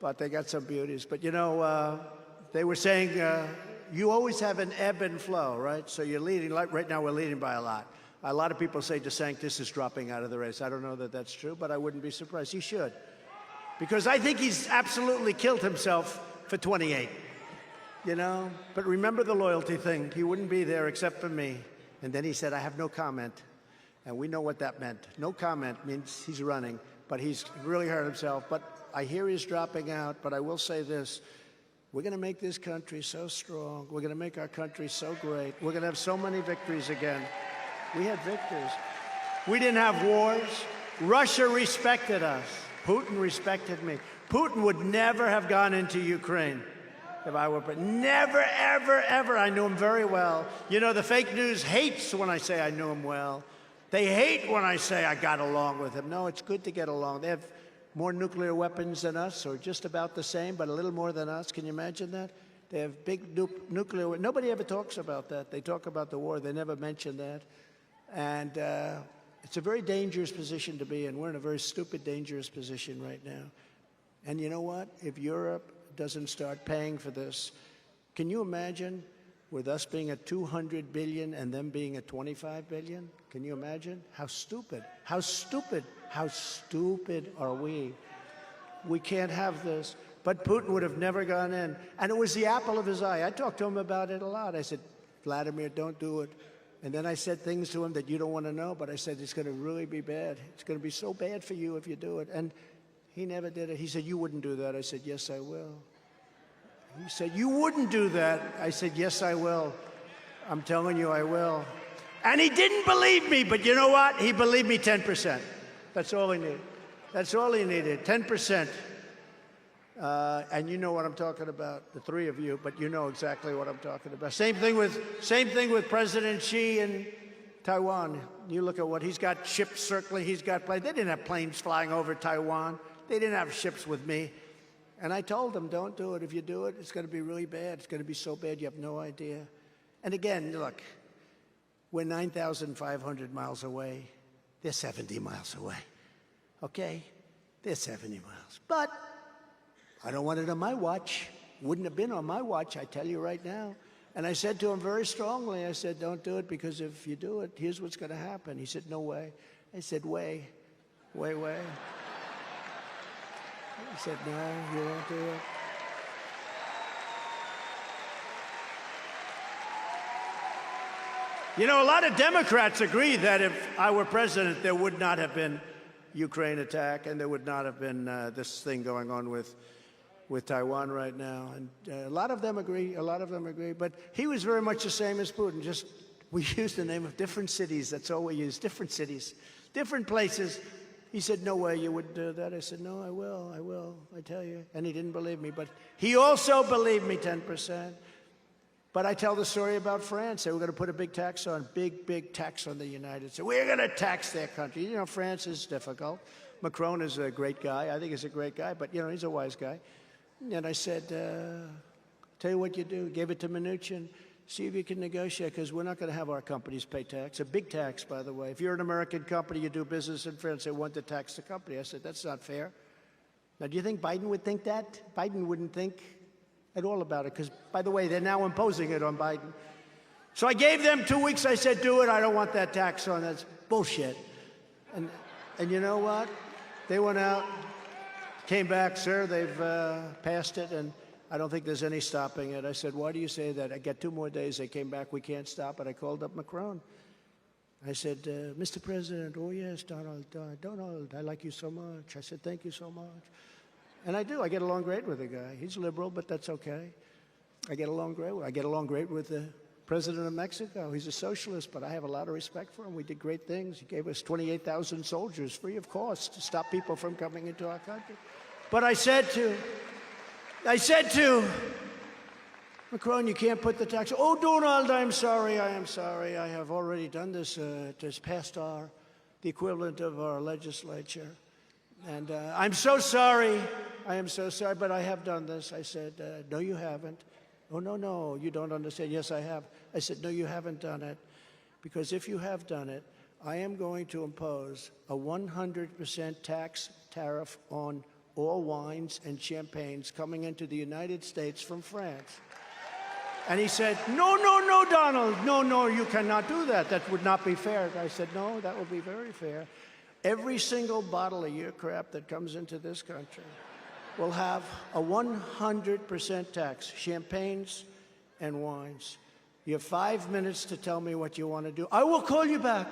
S1: but they got some beauties. But, you know, they were saying, you always have an ebb and flow, right? So you're leading, like right now we're leading by a lot. A lot of people say DeSantis is dropping out of the race. I don't know that that's true, but I wouldn't be surprised. He should. Because I think he's absolutely killed himself for 28, you know? But remember the loyalty thing. He wouldn't be there except for me. And then he said, I have no comment. And we know what that meant. No comment means he's running, but he's really hurt himself. But I hear he's dropping out, but I will say this. We're going to make this country so strong. We're going to make our country so great. We're going to have so many victories again. We had victories. We didn't have wars. Russia respected us. Putin respected me. Putin would never have gone into Ukraine if I were, but never, ever, ever. I knew him very well. You know, the fake news hates when I say I knew him well. They hate when I say I got along with him. No, it's good to get along. They have more nuclear weapons than us, or just about the same, but a little more than us. Can you imagine that? They have big nuclear. Nobody ever talks about that. They talk about the war. They never mention that. And it's a very dangerous position to be in. We're in a very stupid, dangerous position right now. And you know what? If Europe doesn't start paying for this, can you imagine with us being at 200 billion and them being at 25 billion? Can you imagine? How stupid, how stupid, how stupid are we? We can't have this. But Putin would have never gone in. And it was the apple of his eye. I talked to him about it a lot. I said, Vladimir, don't do it. And then I said things to him that you don't want to know, but I said, it's going to really be bad. It's going to be so bad for you if you do it. And He never did it. He said, you wouldn't do that. I said, yes, I will. He said, you wouldn't do that. I said, yes, I will. I'm telling you, I will. And he didn't believe me, but you know what? He believed me 10%. That's all he needed. That's all he needed, 10%. And you know what I'm talking about, the three of you, but you know exactly what I'm talking about. Same thing with President Xi in Taiwan. You look at what he's got, ships circling, he's got planes. They didn't have planes flying over Taiwan. They didn't have ships with me. And I told them, don't do it. If you do it, it's going to be really bad. It's going to be so bad you have no idea. And again, look, we're 9,500 miles away. They're 70 miles away. Okay? They're 70 miles. But I don't want it on my watch. Wouldn't have been on my watch, I tell you right now. And I said to him very strongly, I said, don't do it, because if you do it, here's what's going to happen. He said, no way. I said, way. He said, no, you won't do it. You know, a lot of Democrats agree that if I were president, there would not have been Ukraine attack, and there would not have been this thing going on with Taiwan right now. And a lot of them agree. But he was very much the same as Putin. Just we used the name of different cities. That's all we used. Different cities, different places. He said, no way you would do that. I said, no, I will, I tell you. And he didn't believe me. But he also believed me 10%. But I tell the story about France. They were going to put a big tax on, big tax on the United States. We're going to tax their country. You know, France is difficult. Macron is a great guy. I think he's a great guy. But, you know, he's a wise guy. And I said, tell you what you do. Gave it to Mnuchin. See if you can negotiate, because we're not going to have our companies pay tax. A big tax, by the way. If you're an American company, you do business in France, they want to tax the company. I said, that's not fair. Now, do you think Biden would think that? Biden wouldn't think at all about it, because, by the way, they're now imposing it on Biden. So I gave them 2 weeks. I said, do it. I don't want that tax on. That's bullshit. And you know what? They went out, came back, sir, they've passed it, and I don't think there's any stopping it. I said, why do you say that? I got 2 more days. They came back. We can't stop it. I called up Macron. I said, Mr. President, oh, yes, Donald, I like you so much. I said, thank you so much. And I do. I get along great with the guy. He's liberal, but that's okay. I get along great with the president of Mexico. He's a socialist, but I have a lot of respect for him. We did great things. He gave us 28,000 soldiers free of cost to stop people from coming into our country. But I said to Macron, you can't put the tax. Oh, Donald, I'm sorry. I have already done this. It has passed the equivalent of our legislature. And I'm so sorry. I am so sorry, but I have done this. I said, no, you haven't. Oh, no, you don't understand. Yes, I have. I said, no, you haven't done it. Because if you have done it, I am going to impose a 100% tax tariff on all wines and champagnes coming into the United States from France. And he said, no, Donald. No, you cannot do that. That would not be fair. I said, no, that would be very fair. Every single bottle of your crap that comes into this country will have a 100% tax, champagnes and wines. You have 5 minutes to tell me what you want to do. I will call you back.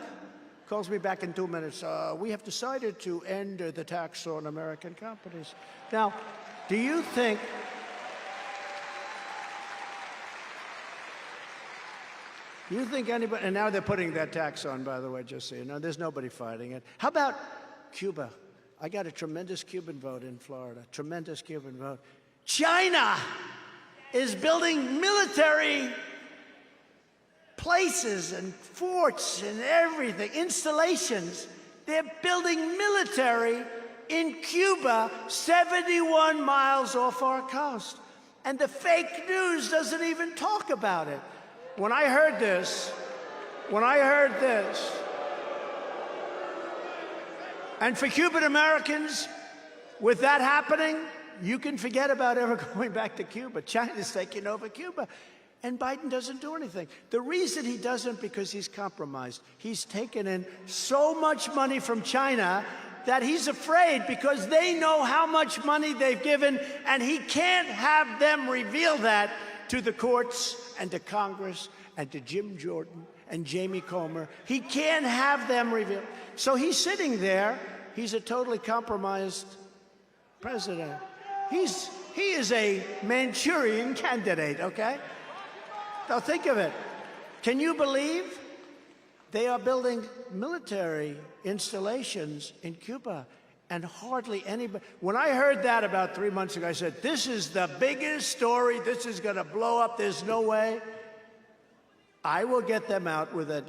S1: Calls me back in 2 minutes. We have decided to end the tax on American companies. Now, do you think anybody, and now they're putting that tax on, by the way, just so you know, there's nobody fighting it. How about Cuba? I got a tremendous Cuban vote in Florida, tremendous Cuban vote. China is building military places and forts and everything, installations. They're building military in Cuba, 71 miles off our coast. And the fake news doesn't even talk about it. When I heard this, and for Cuban Americans, with that happening, you can forget about ever going back to Cuba. China's taking over Cuba. And Biden doesn't do anything. The reason he doesn't, because he's compromised. He's taken in so much money from China that he's afraid, because they know how much money they've given, and he can't have them reveal that to the courts and to Congress and to Jim Jordan and Jamie Comer. He can't have them reveal. So he's sitting there. He's a totally compromised president. He is a Manchurian candidate, okay? Now think of it. Can you believe they are building military installations in Cuba? And hardly anybody. When I heard that about 3 months ago, I said, this is the biggest story. This is going to blow up. There's no way. I will get them out within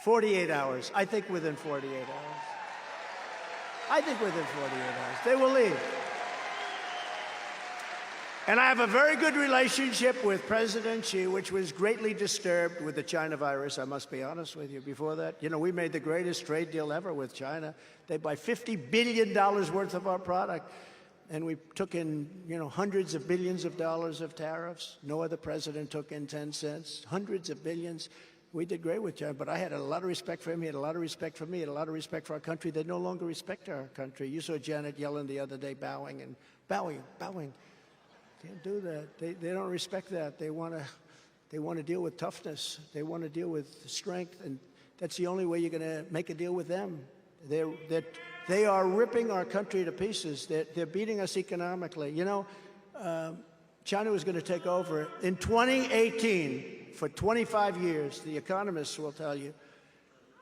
S1: 48 hours. I think within 48 hours. I think within 48 hours. They will leave. And I have a very good relationship with President Xi, which was greatly disturbed with the China virus, I must be honest with you. Before that, you know, we made the greatest trade deal ever with China. They buy $50 billion worth of our product. And we took in, you know, hundreds of billions of dollars of tariffs. No other president took in 10 cents, hundreds of billions. We did great with China, but I had a lot of respect for him. He had a lot of respect for me. He had a lot of respect for our country. They no longer respect our country. You saw Janet Yellen the other day bowing. Can't do that. They don't respect that. They want to deal with toughness. They want to deal with strength, and that's the only way you're going to make a deal with them. They are ripping our country to pieces. They're beating us economically. You know, China was going to take over in 2018. For 25 years, the economists will tell you,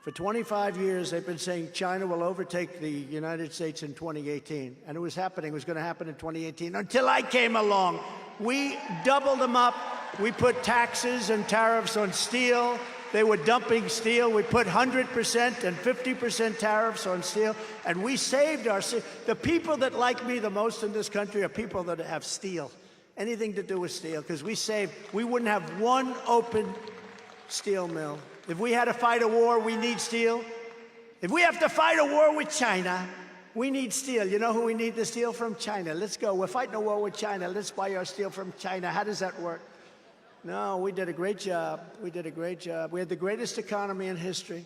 S1: for 25 years, they've been saying China will overtake the United States in 2018. And it was happening. It was going to happen in 2018 until I came along. We doubled them up. We put taxes and tariffs on steel. They were dumping steel. We put 100% and 50% tariffs on steel. And we saved our steel. The people that like me the most in this country are people that have steel. Anything to do with steel, because we wouldn't have one open steel mill. If we had to fight a war, we need steel. If we have to fight a war with China, we need steel. You know who we need the steel from? China. Let's go. We're fighting a war with China. Let's buy our steel from China. How does that work? No, we did a great job. We did a great job. We had the greatest economy in history.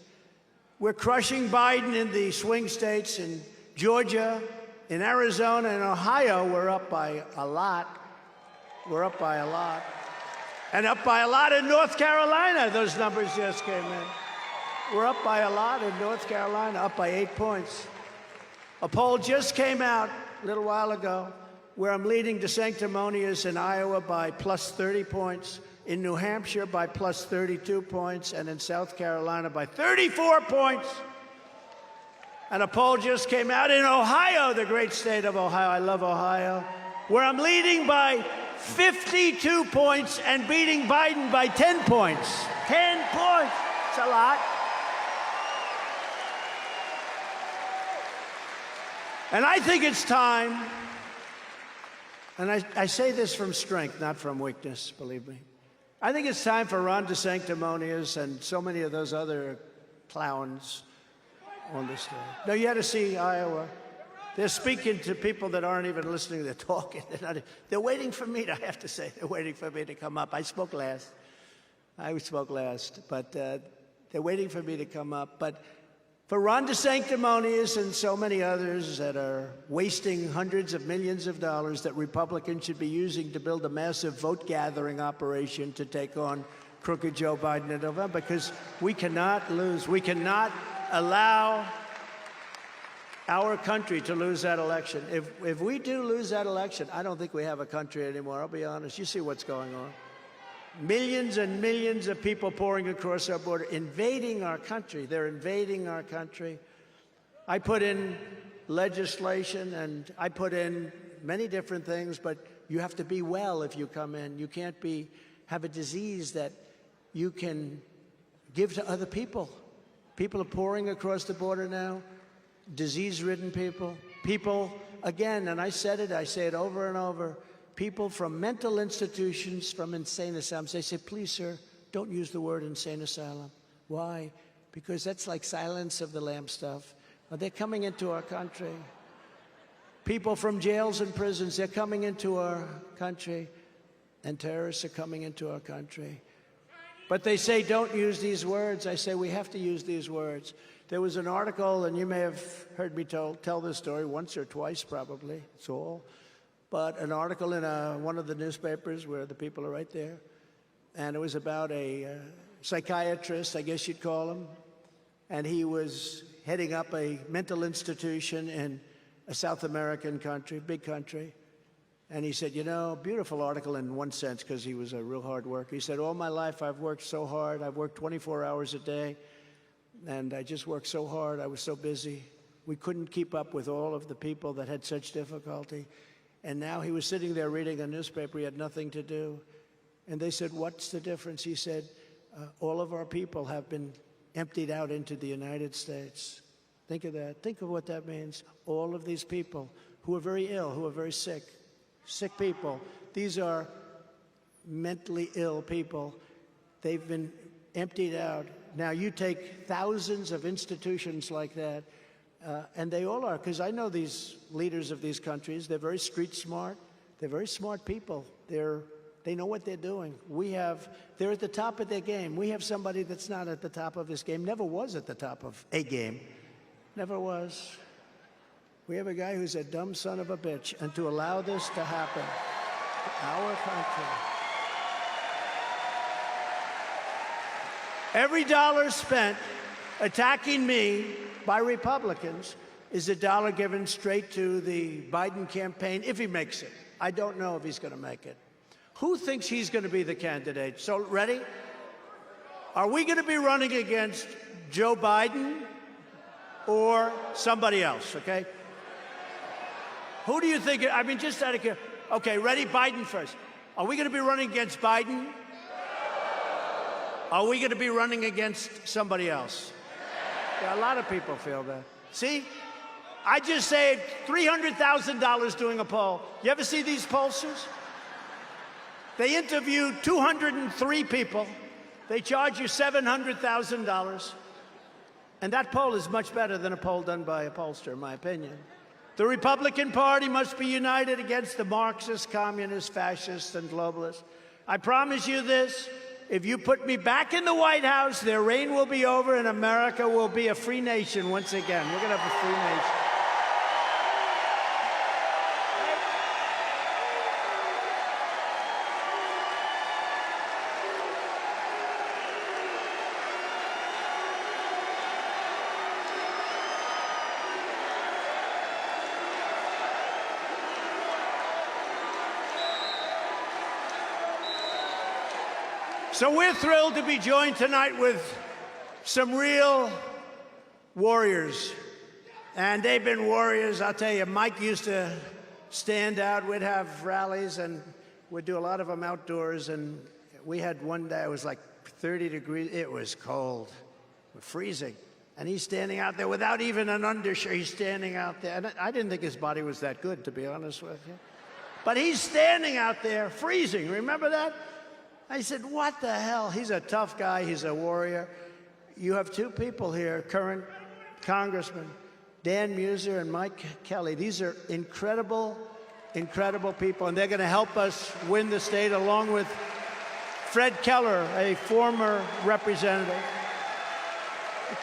S1: We're crushing Biden in the swing states. In Georgia, in Arizona, and Ohio, we're up by a lot. We're up by a lot. And up by a lot in North Carolina. Those numbers just came in. We're up by a lot in North Carolina, up by 8 points. A poll just came out a little while ago where I'm leading DeSanctimonious in Iowa by plus 30 points, in New Hampshire by plus 32 points, and in South Carolina by 34 points. And a poll just came out in Ohio, the great state of Ohio. I love Ohio, where I'm leading by 52 points and beating Biden by 10 points. 10 points. It's a lot. And I think it's time, and I say this from strength, not from weakness, believe me. I think it's time for Ron DeSanctimonious and so many of those other clowns on the stage. Now, you had to see Iowa. They're speaking to people that aren't even listening. They're talking. They're waiting for me, I have to say. They're waiting for me to come up. I spoke last. But they're waiting for me to come up. But for Ron DeSanctimonious and so many others that are wasting hundreds of millions of dollars that Republicans should be using to build a massive vote-gathering operation to take on crooked Joe Biden in November, because we cannot lose. We cannot allow our country to lose that election. If we do lose that election, I don't think we have a country anymore. I'll be honest. You see what's going on. Millions and millions of people pouring across our border, invading our country. They're invading our country. I put in legislation and I put in many different things, but you have to be well if you come in. You can't have a disease that you can give to other people. People are pouring across the border now. Disease-ridden people, again, and I said it, I say it over and over, people from mental institutions, from insane asylums, they say, please, sir, don't use the word insane asylum. Why? Because that's like Silence of the Lambs stuff. They're coming into our country. People from jails and prisons, they're coming into our country, and terrorists are coming into our country. But they say, don't use these words. I say, we have to use these words. There was an article, and you may have heard me tell this story once or twice, probably. It's all. But an article in one of the newspapers where the people are right there. And it was about a psychiatrist, I guess you'd call him. And he was heading up a mental institution in a South American country, big country. And he said, you know, beautiful article in one sense, because he was a real hard worker. He said, all my life I've worked so hard. I've worked 24 hours a day, and I just worked so hard. I was so busy. We couldn't keep up with all of the people that had such difficulty. And now he was sitting there reading a newspaper. He had nothing to do. And they said, what's the difference? He said, all of our people have been emptied out into the United States. Think of that. Think of what that means. All of these people who are very ill, who are very sick people. These are mentally ill people. They've been emptied out. Now, you take thousands of institutions like that, and they all are, because I know these leaders of these countries. They're very street smart. They're very smart people. They know what they're doing. They're at the top of their game. We have somebody that's not at the top of his game, never was at the top of a game, never was. We have a guy who's a dumb son of a bitch, and to allow this to happen to our country. Every dollar spent attacking me by Republicans is a dollar given straight to the Biden campaign, if he makes it. I don't know if he's going to make it. Who thinks he's going to be the candidate? So, ready? Are we going to be running against Joe Biden or somebody else, okay? Who do you think? I mean, just out of curiosity. Okay, ready? Biden first. Are we going to be running against Biden? Are we going to be running against somebody else? Yeah, a lot of people feel that. See? I just saved $300,000 doing a poll. You ever see these pollsters? They interviewed 203 people. They charge you $700,000. And that poll is much better than a poll done by a pollster, in my opinion. The Republican Party must be united against the Marxists, communists, fascists, and globalists. I promise you this, if you put me back in the White House, their reign will be over and America will be a free nation once again. We're going to have a free nation. So we're thrilled to be joined tonight with some real warriors. And they've been warriors. I'll tell you, Mike used to stand out. We'd have rallies, and we'd do a lot of them outdoors. And we had one day, it was like 30 degrees. It was cold, freezing. And he's standing out there without even an undershirt. He's standing out there. And I didn't think his body was that good, to be honest with you. But he's standing out there freezing. Remember that? I said, what the hell? He's a tough guy. He's a warrior. You have two people here, current congressmen, Dan Mueser and Mike Kelly. These are incredible, incredible people, and they're going to help us win the state, along with Fred Keller, a former representative.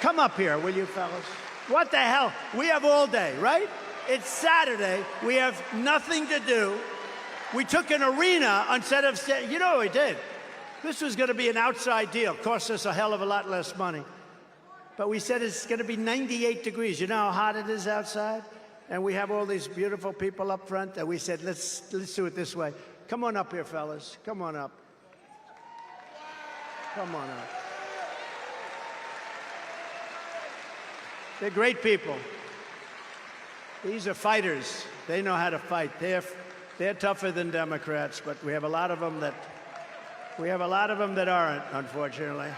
S1: Come up here, will you, fellas? What the hell? We have all day, right? It's Saturday. We have nothing to do. We took an arena instead of, you know what we did? This was going to be an outside deal. Cost us a hell of a lot less money. But we said it's going to be 98 degrees. You know how hot it is outside? And we have all these beautiful people up front. And we said, let's do it this way. Come on up here, fellas. Come on up. Come on up. They're great people. These are fighters. They know how to fight. They're tougher than Democrats, but we have a lot of them that aren't, unfortunately.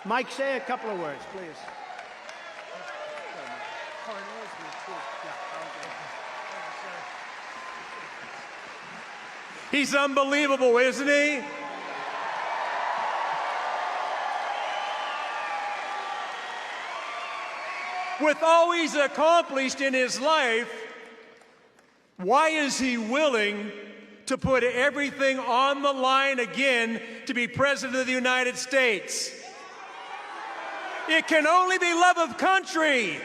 S1: Mike, say a couple of words, please.
S2: He's unbelievable, isn't he? With all he's accomplished in his life, why is he willing to put everything on the line again to be president of the United States? It can only be love of country.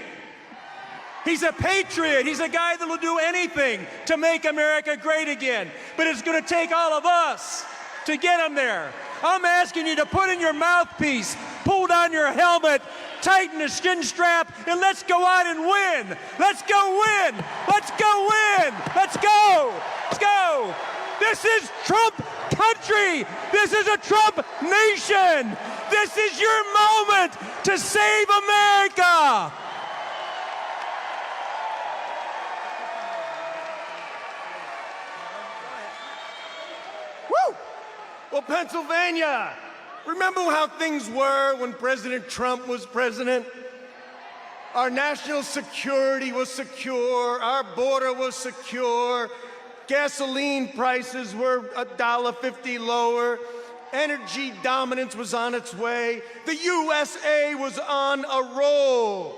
S2: He's a patriot. He's a guy that will do anything to make America great again. But it's going to take all of us to get him there. I'm asking you to put in your mouthpiece, pull down your helmet, tighten the shin strap, and let's go out and win. Let's go win. Let's go win. Let's go. Let's go. This is Trump country. This is a Trump nation. This is your moment to save America.
S3: Woo! Well, Pennsylvania, remember how things were when President Trump was president? Our national security was secure, our border was secure, gasoline prices were $1.50 lower, energy dominance was on its way, the USA was on a roll.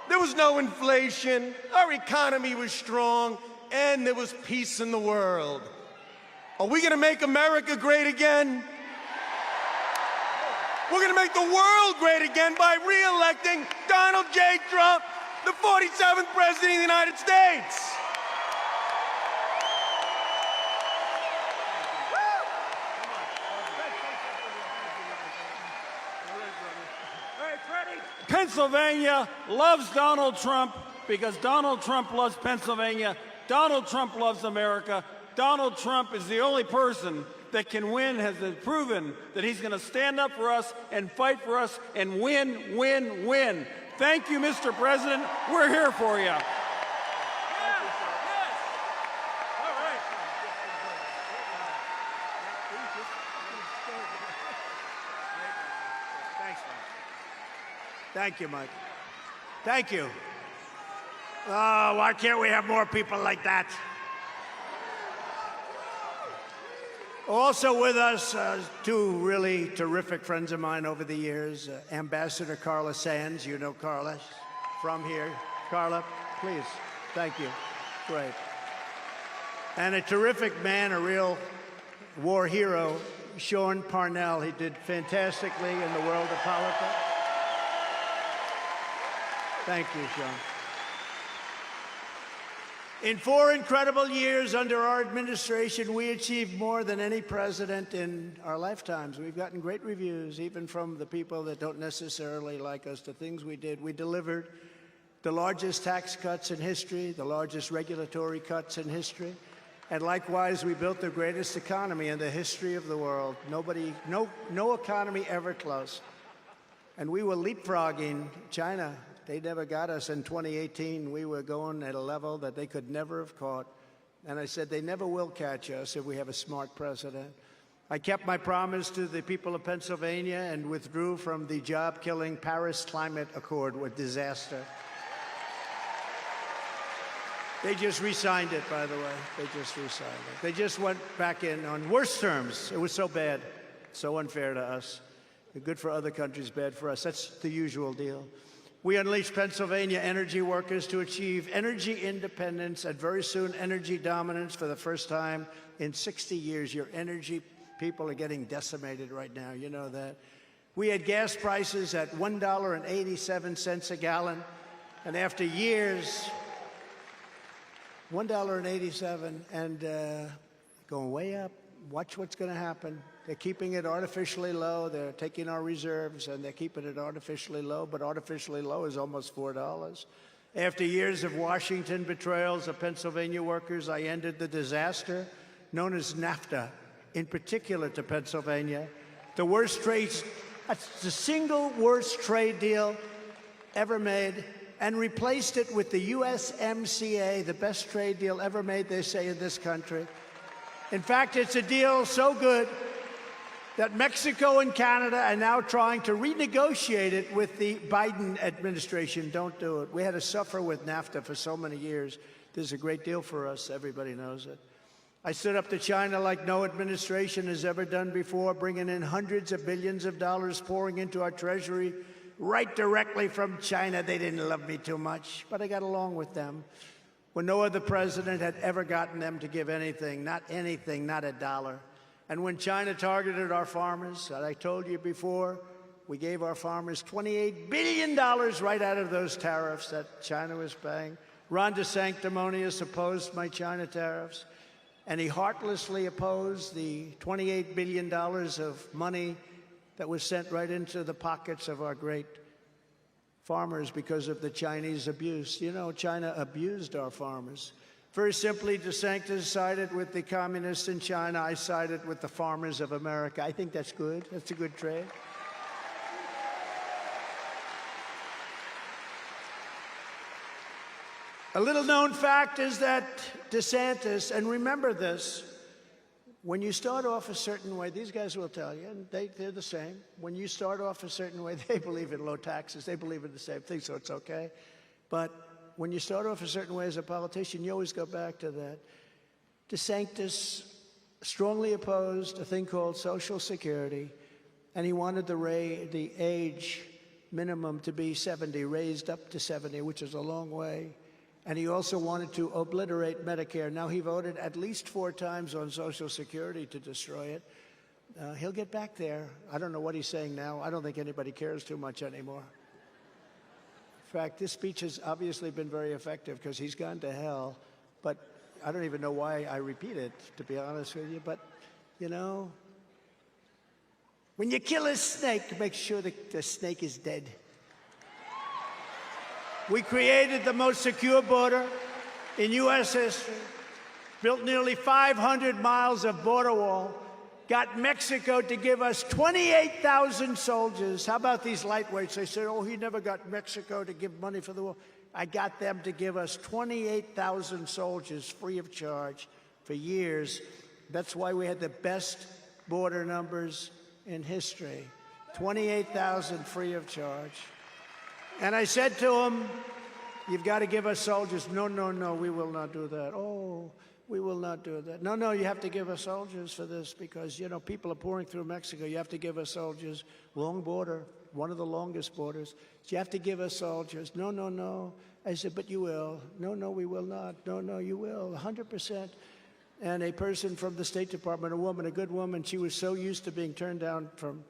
S3: There was no inflation, our economy was strong, and there was peace in the world. Are we gonna make America great again? We're gonna make the world great again by re-electing Donald J. Trump, the 47th President of the United States.
S4: Pennsylvania loves Donald Trump because Donald Trump loves Pennsylvania. Donald Trump loves America. Donald Trump is the only person that can win, has proven that he's going to stand up for us and fight for us and win, win, win. Thank you, Mr. President. We're here for you.
S1: Thanks, Mike. Thank you, Mike. Thank you. Oh, why can't we have more people like that? Also with us, two really terrific friends of mine over the years, Ambassador Carla Sands. You know Carla from here. Carla, please. Thank you. Great. And a terrific man, a real war hero, Sean Parnell. He did fantastically in the world of politics. Thank you, Sean. In 4 incredible years under our administration, we achieved more than any president in our lifetimes. We've gotten great reviews, even from the people that don't necessarily like us, the things we did. We delivered the largest tax cuts in history, the largest regulatory cuts in history, and likewise, we built the greatest economy in the history of the world. No economy ever close. And we were leapfrogging China. They never got us. In 2018, we were going at a level that they could never have caught. And I said, they never will catch us if we have a smart president. I kept my promise to the people of Pennsylvania and withdrew from the job-killing Paris Climate Accord with disaster. They just re-signed it, by the way. They just re-signed it. They just went back in on worse terms. It was so bad, so unfair to us. Good for other countries, bad for us. That's the usual deal. We unleashed Pennsylvania energy workers to achieve energy independence and very soon energy dominance for the first time in 60 years. Your energy people are getting decimated right now. You know that. We had gas prices at $1.87 a gallon. And after years, $1.87 and going way up. Watch what's going to happen. They're keeping it artificially low. They're taking our reserves, and they're keeping it artificially low, but artificially low is almost $4. After years of Washington betrayals of Pennsylvania workers, I ended the disaster known as NAFTA, in particular to Pennsylvania. The worst trade, that's the single worst trade deal ever made, and replaced it with the USMCA, the best trade deal ever made, they say, in this country. In fact, it's a deal so good that Mexico and Canada are now trying to renegotiate it with the Biden administration. Don't do it. We had to suffer with NAFTA for so many years. This is a great deal for us. Everybody knows it. I stood up to China like no administration has ever done before, bringing in hundreds of billions of dollars pouring into our treasury right directly from China. They didn't love me too much, but I got along with them. When no other president had ever gotten them to give anything, not a dollar. And when China targeted our farmers, as I told you before, we gave our farmers $28 billion right out of those tariffs that China was paying. Ron DeSanctimonious opposed my China tariffs, and he heartlessly opposed the $28 billion of money that was sent right into the pockets of our great farmers because of the Chinese abuse. You know, China abused our farmers. Very simply, DeSantis sided with the communists in China. I sided with the farmers of America. I think that's good. That's a good trade. A little known fact is that DeSantis, and remember this, when you start off a certain way, these guys will tell you, and they're the same. When you start off a certain way, they believe in low taxes. They believe in the same thing, so it's okay. But when you start off a certain way as a politician, you always go back to that. DeSantis strongly opposed a thing called Social Security, and he wanted the age minimum to be 70, raised up to 70, which is a long way. And he also wanted to obliterate Medicare. Now, he voted at least 4 times on Social Security to destroy it. He'll get back there. I don't know what he's saying now. I don't think anybody cares too much anymore. In fact, this speech has obviously been very effective because he's gone to hell. But I don't even know why I repeat it, to be honest with you. But, you know, when you kill a snake, make sure the snake is dead. We created the most secure border in U.S. history, built nearly 500 miles of border wall, got Mexico to give us 28,000 soldiers. How about these lightweights? They said, oh, he never got Mexico to give money for the war. I got them to give us 28,000 soldiers free of charge for years. That's why we had the best border numbers in history. 28,000 free of charge. And I said to him, you've got to give us soldiers. No, no, no, we will not do that. Oh, we will not do that. No, no, you have to give us soldiers for this because, you know, people are pouring through Mexico. You have to give us soldiers. Long border, one of the longest borders. You have to give us soldiers. No, no, no. I said, but you will. No, no, we will not. No, no, you will. 100%. And a person from the State Department, a woman, a good woman, she was so used to being turned down from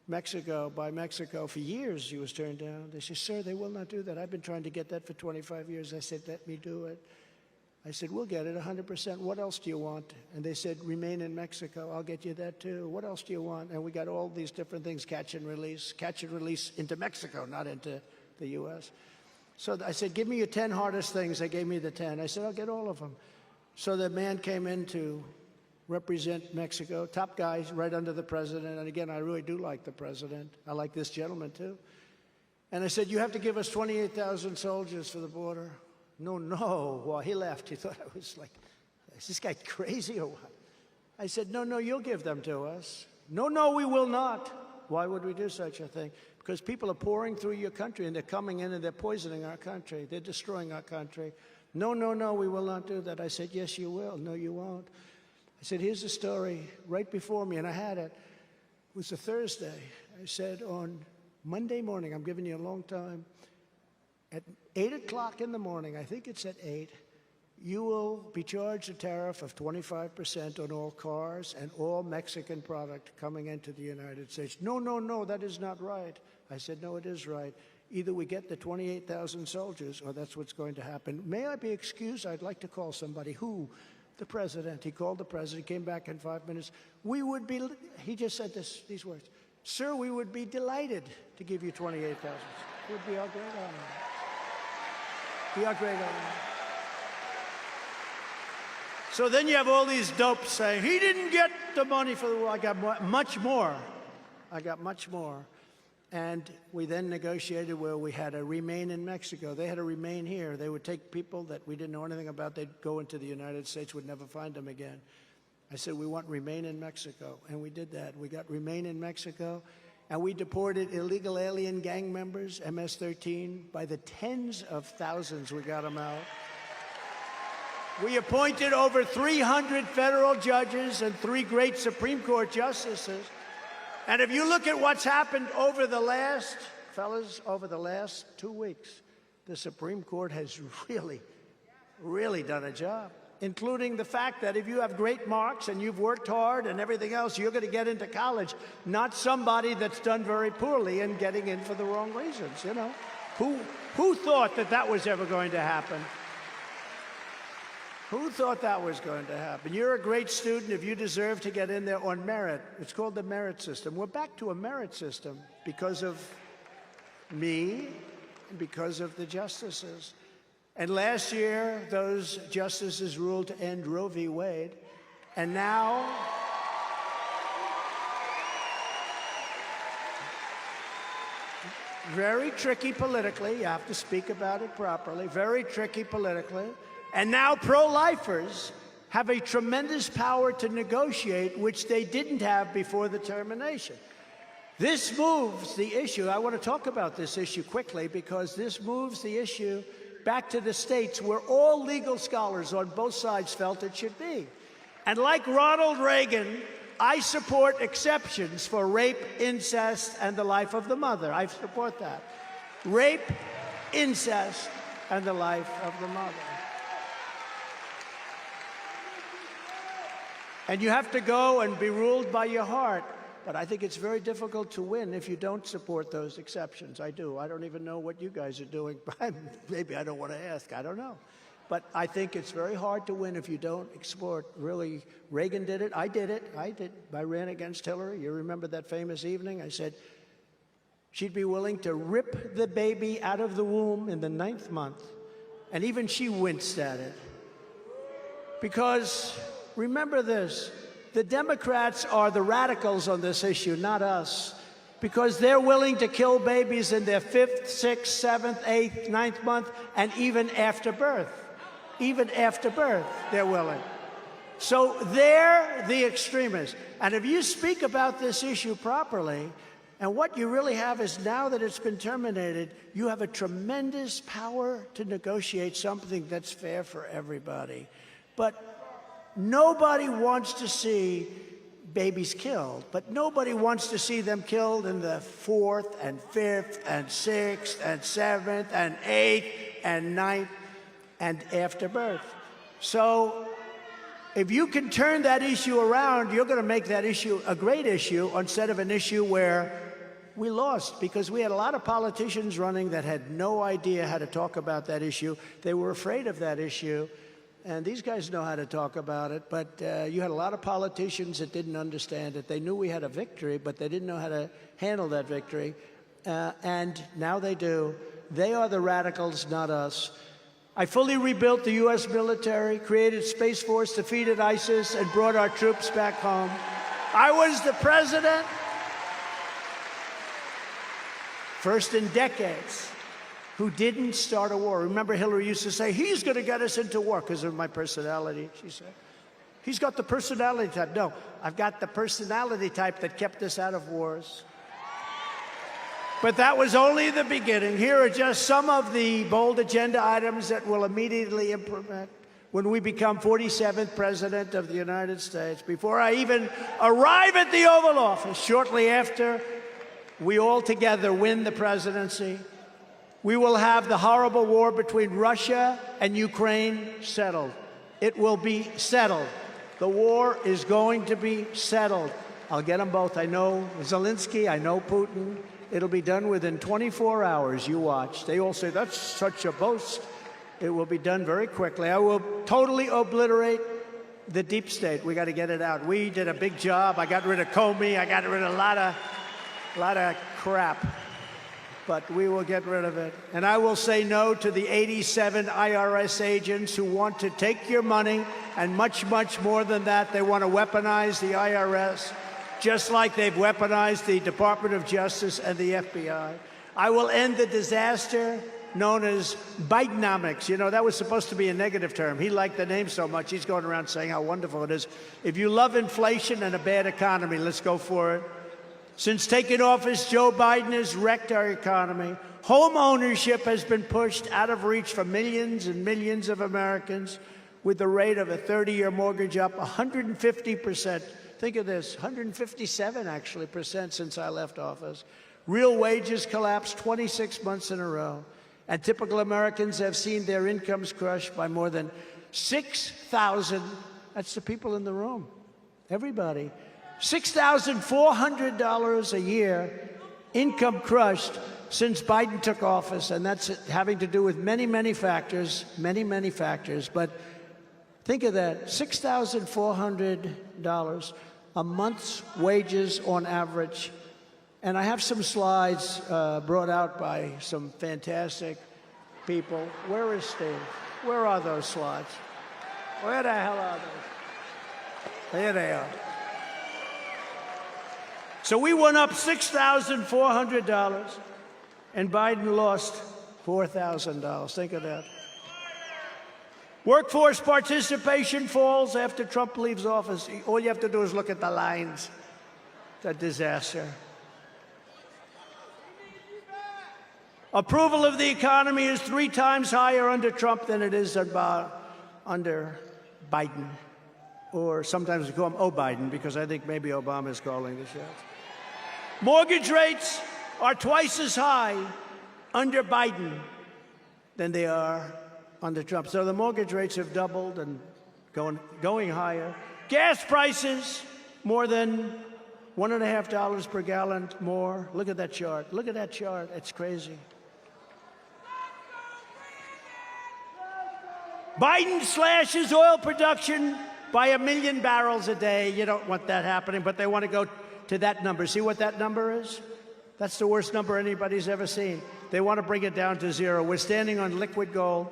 S1: Mexico, by Mexico, for years she was turned down. They said, sir, they will not do that. I've been trying to get that for 25 years. I said, let me do it. I said, we'll get it 100%. What else do you want? And they said, remain in Mexico. I'll get you that too. What else do you want? And we got all these different things, catch and release into Mexico, not into the U.S. So I said, give me your 10 hardest things. They gave me the 10. I said, I'll get all of them. So the man came in to represent Mexico, top guys right under the president. And again, I really do like the president. I like this gentleman too. And I said, you have to give us 28,000 soldiers for the border. No, no. Well, he laughed. He thought I was like, is this guy crazy or what? I said, no, no, you'll give them to us. No, no, we will not. Why would we do such a thing? Because people are pouring through your country and they're coming in and they're poisoning our country. They're destroying our country. No, no, no, we will not do that. I said, yes, you will. No, you won't. I said, here's the story right before me, and I had it. It was a Thursday. I said, on Monday morning, I'm giving you a long time, at 8 o'clock in the morning, I think it's at 8, you will be charged a tariff of 25% on all cars and all Mexican product coming into the United States. No, no, no, that is not right. I said, no, it is right. Either we get the 28,000 soldiers or that's what's going to happen. May I be excused? I'd like to call somebody. Who? The president. He called the president, came back in 5 minutes. We would be, he just said these words, sir, we would be delighted to give you 28,000. It would be our great honor. Be our great honor. So then you have all these dopes saying, he didn't get the money for the war. I got much more. I got much more. And we then negotiated where we had to remain in Mexico. They had to remain here. They would take people that we didn't know anything about. They'd go into the United States, would never find them again. I said, we want remain in Mexico. And we did that. We got remain in Mexico. And we deported illegal alien gang members, MS-13, by the tens of thousands. We got them out. We appointed over 300 federal judges and 3 great Supreme Court justices. And if you look at what's happened over the last, fellas, over the last 2 weeks, the Supreme Court has really, really done a job, including the fact that if you have great marks and you've worked hard and everything else, you're going to get into college, not somebody that's done very poorly and getting in for the wrong reasons, you know. Who thought that that was ever going to happen? Who thought that was going to happen? You're a great student if you deserve to get in there on merit. It's called the merit system. We're back to a merit system because of me because of the justices. And last year, those justices ruled to end Roe v. Wade. And now, very tricky politically, you have to speak about it properly, very tricky politically. And now pro-lifers have a tremendous power to negotiate, which they didn't have before the termination. This moves the issue. I want to talk about this issue quickly because this moves the issue back to the states where all legal scholars on both sides felt it should be. And like Ronald Reagan, I support exceptions for rape, incest, and the life of the mother. I support that. Rape, incest, and the life of the mother. And you have to go and be ruled by your heart. But I think it's very difficult to win if you don't support those exceptions. I do. I don't even know what you guys are doing. Maybe I don't want to ask. I don't know. But I think it's very hard to win if you don't support. Really, Reagan did it. I did it. I ran against Hillary. You remember that famous evening? I said she'd be willing to rip the baby out of the womb in the 9th month. And even she winced at it. Because remember this. The Democrats are the radicals on this issue, not us, because they're willing to kill babies in their 5th, 6th, 7th, 8th, 9th month, and even after birth. Even after birth, they're willing. So they're the extremists. And if you speak about this issue properly, and what you really have is now that it's been terminated, you have a tremendous power to negotiate something that's fair for everybody. But nobody wants to see babies killed, but nobody wants to see them killed in the 4th and 5th and 6th and 7th and 8th and 9th and after birth. So if you can turn that issue around, you're going to make that issue a great issue instead of an issue where we lost, because we had a lot of politicians running that had no idea how to talk about that issue. They were afraid of that issue. And these guys know how to talk about it, but you had a lot of politicians that didn't understand it. They knew we had a victory, but they didn't know how to handle that victory. And now they do. They are the radicals, not us. I fully rebuilt the U.S. military, created Space Force, defeated ISIS, and brought our troops back home. I was the president, first in decades, who didn't start a war. Remember, Hillary used to say, he's going to get us into war because of my personality, she said. He's got the personality type. No, I've got the personality type that kept us out of wars. But that was only the beginning. Here are just some of the bold agenda items that we'll immediately implement when we become 47th President of the United States. Before I even arrive at the Oval Office, shortly after we all together win the presidency, we will have the horrible war between Russia and Ukraine settled. It will be settled. The war is going to be settled. I'll get them both. I know Zelensky, I know Putin. It'll be done within 24 hours. You watch. They all say, that's such a boast. It will be done very quickly. I will totally obliterate the deep state. We got to get it out. We did a big job. I got rid of Comey. I got rid of a lot of crap. But we will get rid of it. And I will say no to the 87 IRS agents who want to take your money, and much, much more than that. They want to weaponize the IRS, just like they've weaponized the Department of Justice and the FBI. I will end the disaster known as Bidenomics. You know, that was supposed to be a negative term. He liked the name so much, he's going around saying how wonderful it is. If you love inflation and a bad economy, let's go for it. Since taking office, Joe Biden has wrecked our economy. Home ownership has been pushed out of reach for millions and millions of Americans, with the rate of a 30-year mortgage up 150%. Think of this, 157 actually percent since I left office. Real wages collapsed 26 months in a row. And typical Americans have seen their incomes crushed by more than 6,000, that's the people in the room, everybody, $6,400 a year, income crushed since Biden took office, and that's having to do with many, many factors, many factors. But think of that, $6,400, a month's wages on average. And I have some slides brought out by some fantastic people. Where is Steve? Where are those slides? Where the hell are they? There they are. So we went up $6,400, and Biden lost $4,000. Think of that. Workforce participation falls after Trump leaves office. All you have to do is look at the lines. It's a disaster. Approval of the economy is 3 times higher under Trump than it is under Biden. Or sometimes we call him O-Biden, because I think maybe Obama is calling the shots. Mortgage rates are twice as high under Biden than they are under Trump. So the mortgage rates have doubled and going higher. Gas prices more than $1.50 per gallon more. Look at that chart. Look at that chart. It's crazy. Biden slashes oil production by 1 million barrels a day. You don't want that happening, but they want to go to that number. See what that number is? That's the worst number anybody's ever seen. They want to bring it down to 0. We're standing on liquid gold.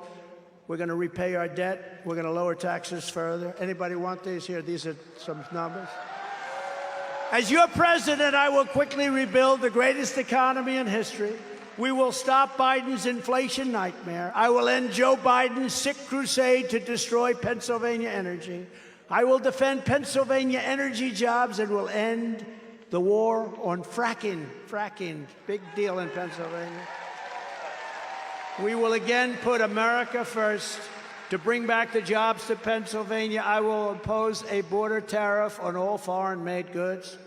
S1: We're going to repay our debt. We're going to lower taxes further. Anybody want these here? These are some numbers. As your president, I will quickly rebuild the greatest economy in history. We will stop Biden's inflation nightmare. I will end Joe Biden's sick crusade to destroy Pennsylvania energy. I will defend Pennsylvania energy jobs and will end the war on fracking. Fracking, big deal in Pennsylvania. We will again put America first to bring back the jobs to Pennsylvania. I will impose a border tariff on all foreign-made goods.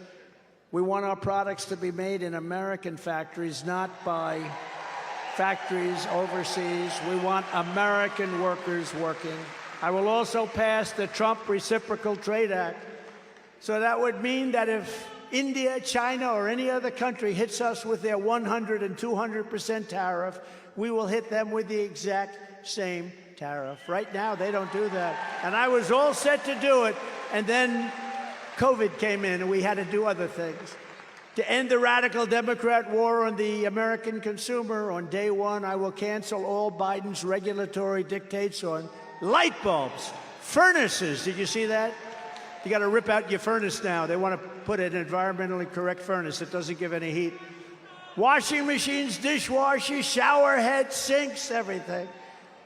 S1: We want our products to be made in American factories, not by factories overseas. We want American workers working. I will also pass the Trump Reciprocal Trade Act. So that would mean that if India, China, or any other country hits us with their 100 and 200% tariff, we will hit them with the exact same tariff. Right now, they don't do that. And I was all set to do it, and then COVID came in, and we had to do other things. To end the radical Democrat war on the American consumer, on day one, I will cancel all Biden's regulatory dictates on light bulbs, furnaces. Did you see that? You got to rip out your furnace now. They want to put an environmentally correct furnace that doesn't give any heat. Washing machines, dishwashers, shower heads, sinks, everything.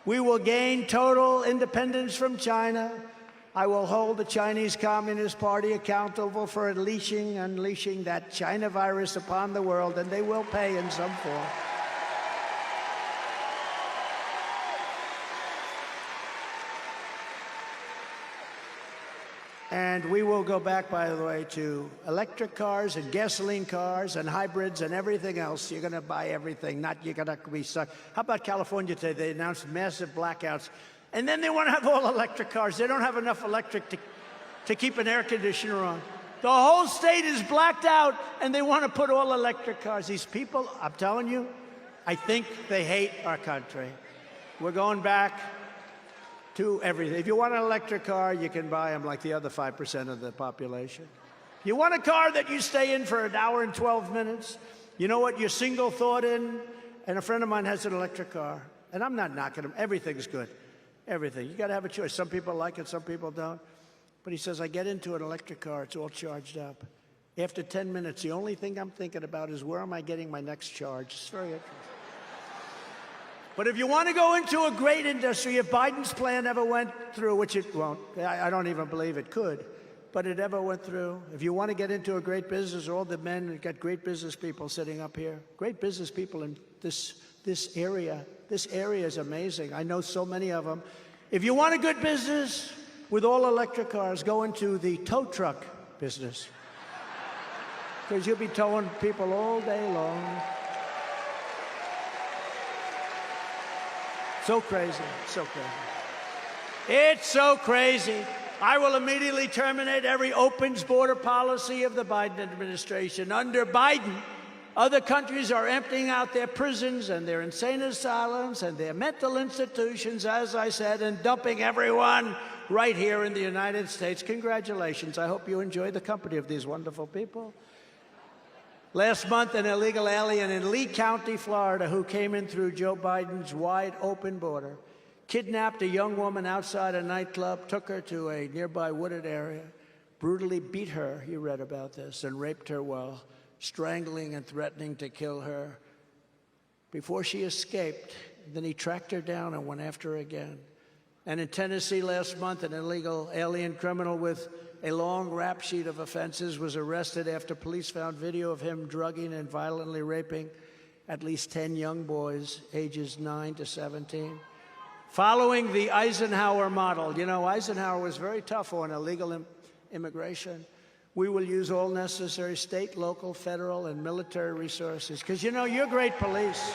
S1: We will gain total independence from China. I will hold the Chinese Communist Party accountable for unleashing that China virus upon the world, and they will pay in some form. And we will go back, by the way, to electric cars and gasoline cars and hybrids and everything else. You're going to buy everything, not you're going to be stuck. How about California today? They announced massive blackouts. And then they want to have all electric cars. They don't have enough electric to keep an air conditioner on. The whole state is blacked out, and they want to put all electric cars. These people, I'm telling you, I think they hate our country. We're going back to everything. If you want an electric car, you can buy them like the other 5% of the population. You want a car that you stay in for 1 hour and 12 minutes? You know what? You're single thought in. And a friend of mine has an electric car. And I'm not knocking him. Everything's good. Everything. You got to have a choice. Some people like it, some people don't. But he says, I get into an electric car, it's all charged up. After 10 minutes, the only thing I'm thinking about is where am I getting my next charge? It's very interesting. But if you want to go into a great industry, if Biden's plan ever went through, which it won't, I don't even believe it could, but it ever went through, if you want to get into a great business, all the men, we've got great business people sitting up here, great business people in this area. This area is amazing. I know so many of them. If you want a good business with all electric cars, go into the tow truck business. Because you'll be towing people all day long. So crazy, so crazy. It's so crazy. I will immediately terminate every opens border policy of the Biden administration. Under Biden, other countries are emptying out their prisons and their insane asylums and their mental institutions, as I said, and dumping everyone right here in the United States. Congratulations. I hope you enjoy the company of these wonderful people. Last month, an illegal alien in Lee County, Florida, who came in through Joe Biden's wide-open border, kidnapped a young woman outside a nightclub, took her to a nearby wooded area, brutally beat her, you read about this, and raped her while strangling and threatening to kill her. Before she escaped, then he tracked her down and went after her again. And in Tennessee last month, an illegal alien criminal with a long rap sheet of offenses was arrested after police found video of him drugging and violently raping at least 10 young boys, ages 9 to 17. Following the Eisenhower model, you know, Eisenhower was very tough on illegal immigration. We will use all necessary state, local, federal, and military resources. Because, you know, you're great police.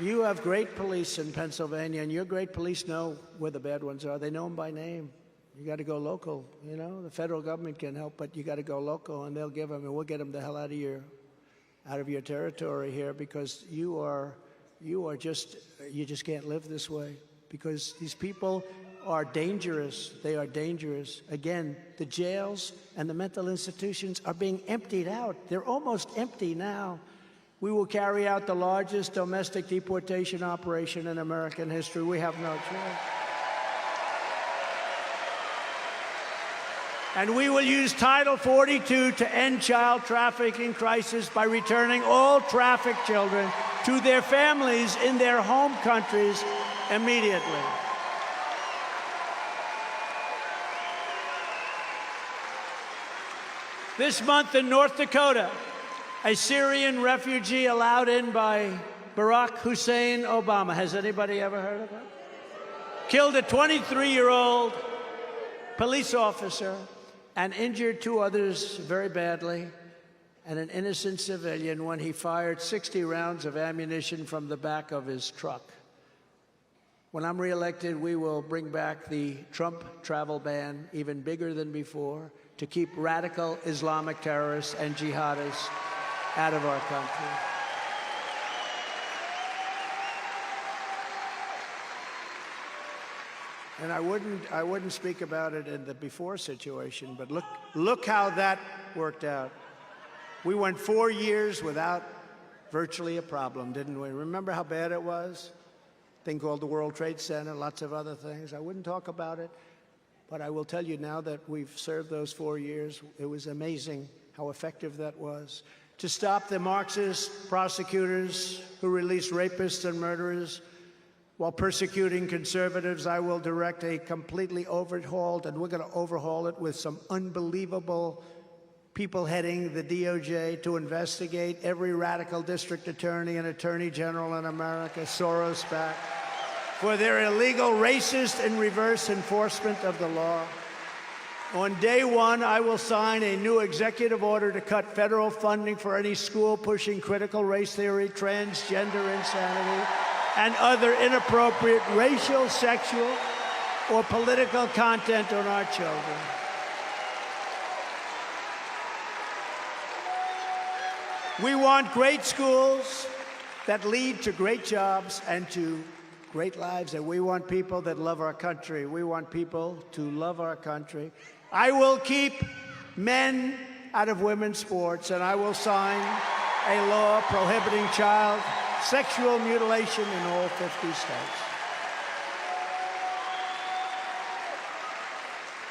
S1: You have great police in Pennsylvania, and your great police know where the bad ones are. They know them by name. You got to go local, you know? The federal government can help, but you got to go local, and they'll give them, and we'll get them the hell out of your territory here, because you just can't live this way, because these people are dangerous. They are dangerous. Again, the jails and the mental institutions are being emptied out. They're almost empty now. We will carry out the largest domestic deportation operation in American history. We have no choice. And we will use Title 42 to end child trafficking crisis by returning all trafficked children to their families in their home countries immediately. This month in North Dakota, a Syrian refugee allowed in by Barack Hussein Obama. Has anybody ever heard of him? Killed a 23-year-old police officer and injured 2 others very badly, and an innocent civilian when he fired 60 rounds of ammunition from the back of his truck. When I'm reelected, we will bring back the Trump travel ban, even bigger than before, to keep radical Islamic terrorists and jihadists out of our country. And I wouldn't speak about it in the before situation, but look how that worked out. We went 4 years without virtually a problem, didn't we? Remember how bad it was? A thing called the World Trade Center, lots of other things. I wouldn't talk about it, but I will tell you now that we've served those 4 years. It was amazing how effective that was. To stop the Marxist prosecutors who release rapists and murderers while persecuting conservatives, I will direct a completely overhauled, and we're going to overhaul it with some unbelievable people heading the DOJ to investigate every radical district attorney and attorney general in America, Soros back, for their illegal, racist, and reverse enforcement of the law. On day one, I will sign a new executive order to cut federal funding for any school pushing critical race theory, transgender insanity, and other inappropriate racial, sexual, or political content on our children. We want great schools that lead to great jobs and to great lives, and we want people that love our country. We want people to love our country. I will keep men out of women's sports, and I will sign a law prohibiting child sexual mutilation in all 50 states.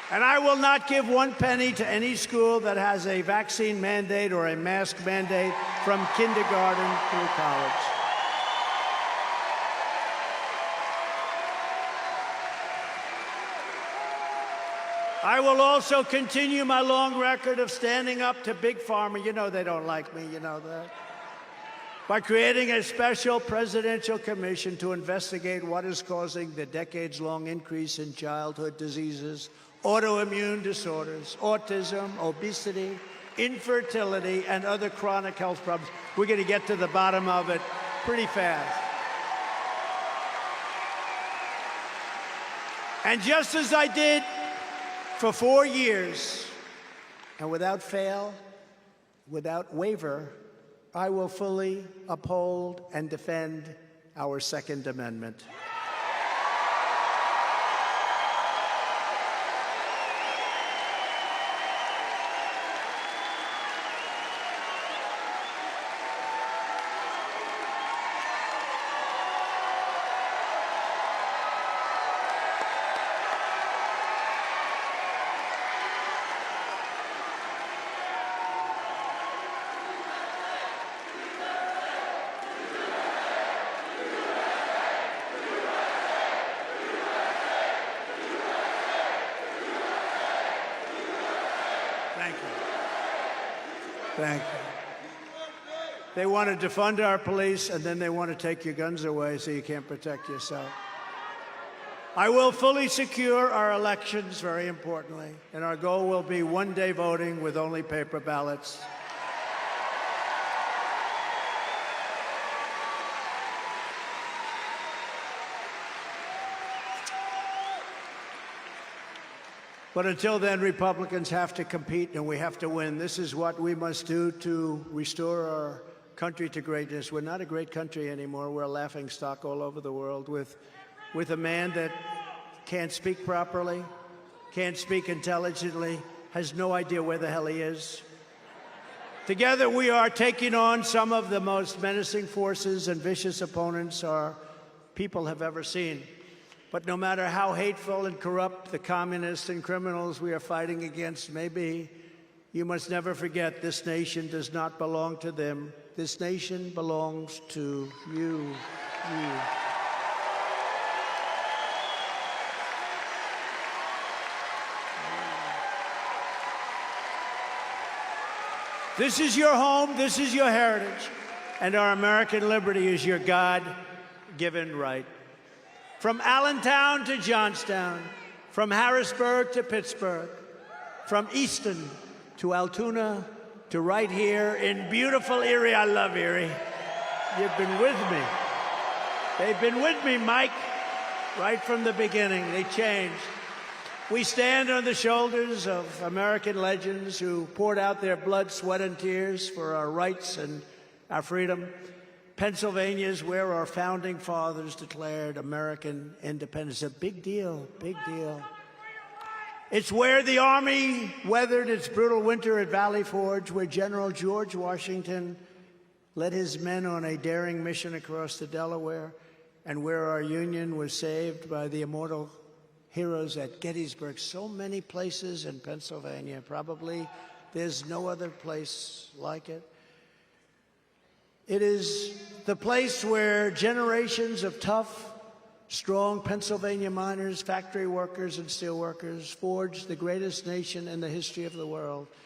S1: And I will not give 1 penny to any school that has a vaccine mandate or a mask mandate from kindergarten through college. I will also continue my long record of standing up to Big Pharma. You know they don't like me, you know that. By creating a special presidential commission to investigate what is causing the decades-long increase in childhood diseases, autoimmune disorders, autism, obesity, infertility, and other chronic health problems. We're going to get to the bottom of it pretty fast. And just as I did for 4 years, and without fail, without waver, I will fully uphold and defend our Second Amendment. Thank you. They want to defund our police, and then they want to take your guns away so you can't protect yourself. I will fully secure our elections, very importantly, and our goal will be one-day voting with only paper ballots. But until then, Republicans have to compete, and we have to win. This is what we must do to restore our country to greatness. We're not a great country anymore. We're a laughingstock all over the world with a man that can't speak properly, can't speak intelligently, has no idea where the hell he is. Together, we are taking on some of the most menacing forces and vicious opponents our people have ever seen. But no matter how hateful and corrupt the communists and criminals we are fighting against may be, you must never forget this nation does not belong to them. This nation belongs to you. This is your home, this is your heritage, and our American liberty is your God-given right. From Allentown to Johnstown, from Harrisburg to Pittsburgh, from Easton to Altoona to right here in beautiful Erie. I love Erie. You've been with me. They've been with me, Mike, right from the beginning. They changed. We stand on the shoulders of American legends who poured out their blood, sweat, and tears for our rights and our freedom. Pennsylvania is where our founding fathers declared American independence. A big deal, big deal. It's where the Army weathered its brutal winter at Valley Forge, where General George Washington led his men on a daring mission across the Delaware, and where our Union was saved by the immortal heroes at Gettysburg. So many places in Pennsylvania. Probably there's no other place like it. It is the place where generations of tough, strong Pennsylvania miners, factory workers, and steel workers forged the greatest nation in the history of the world.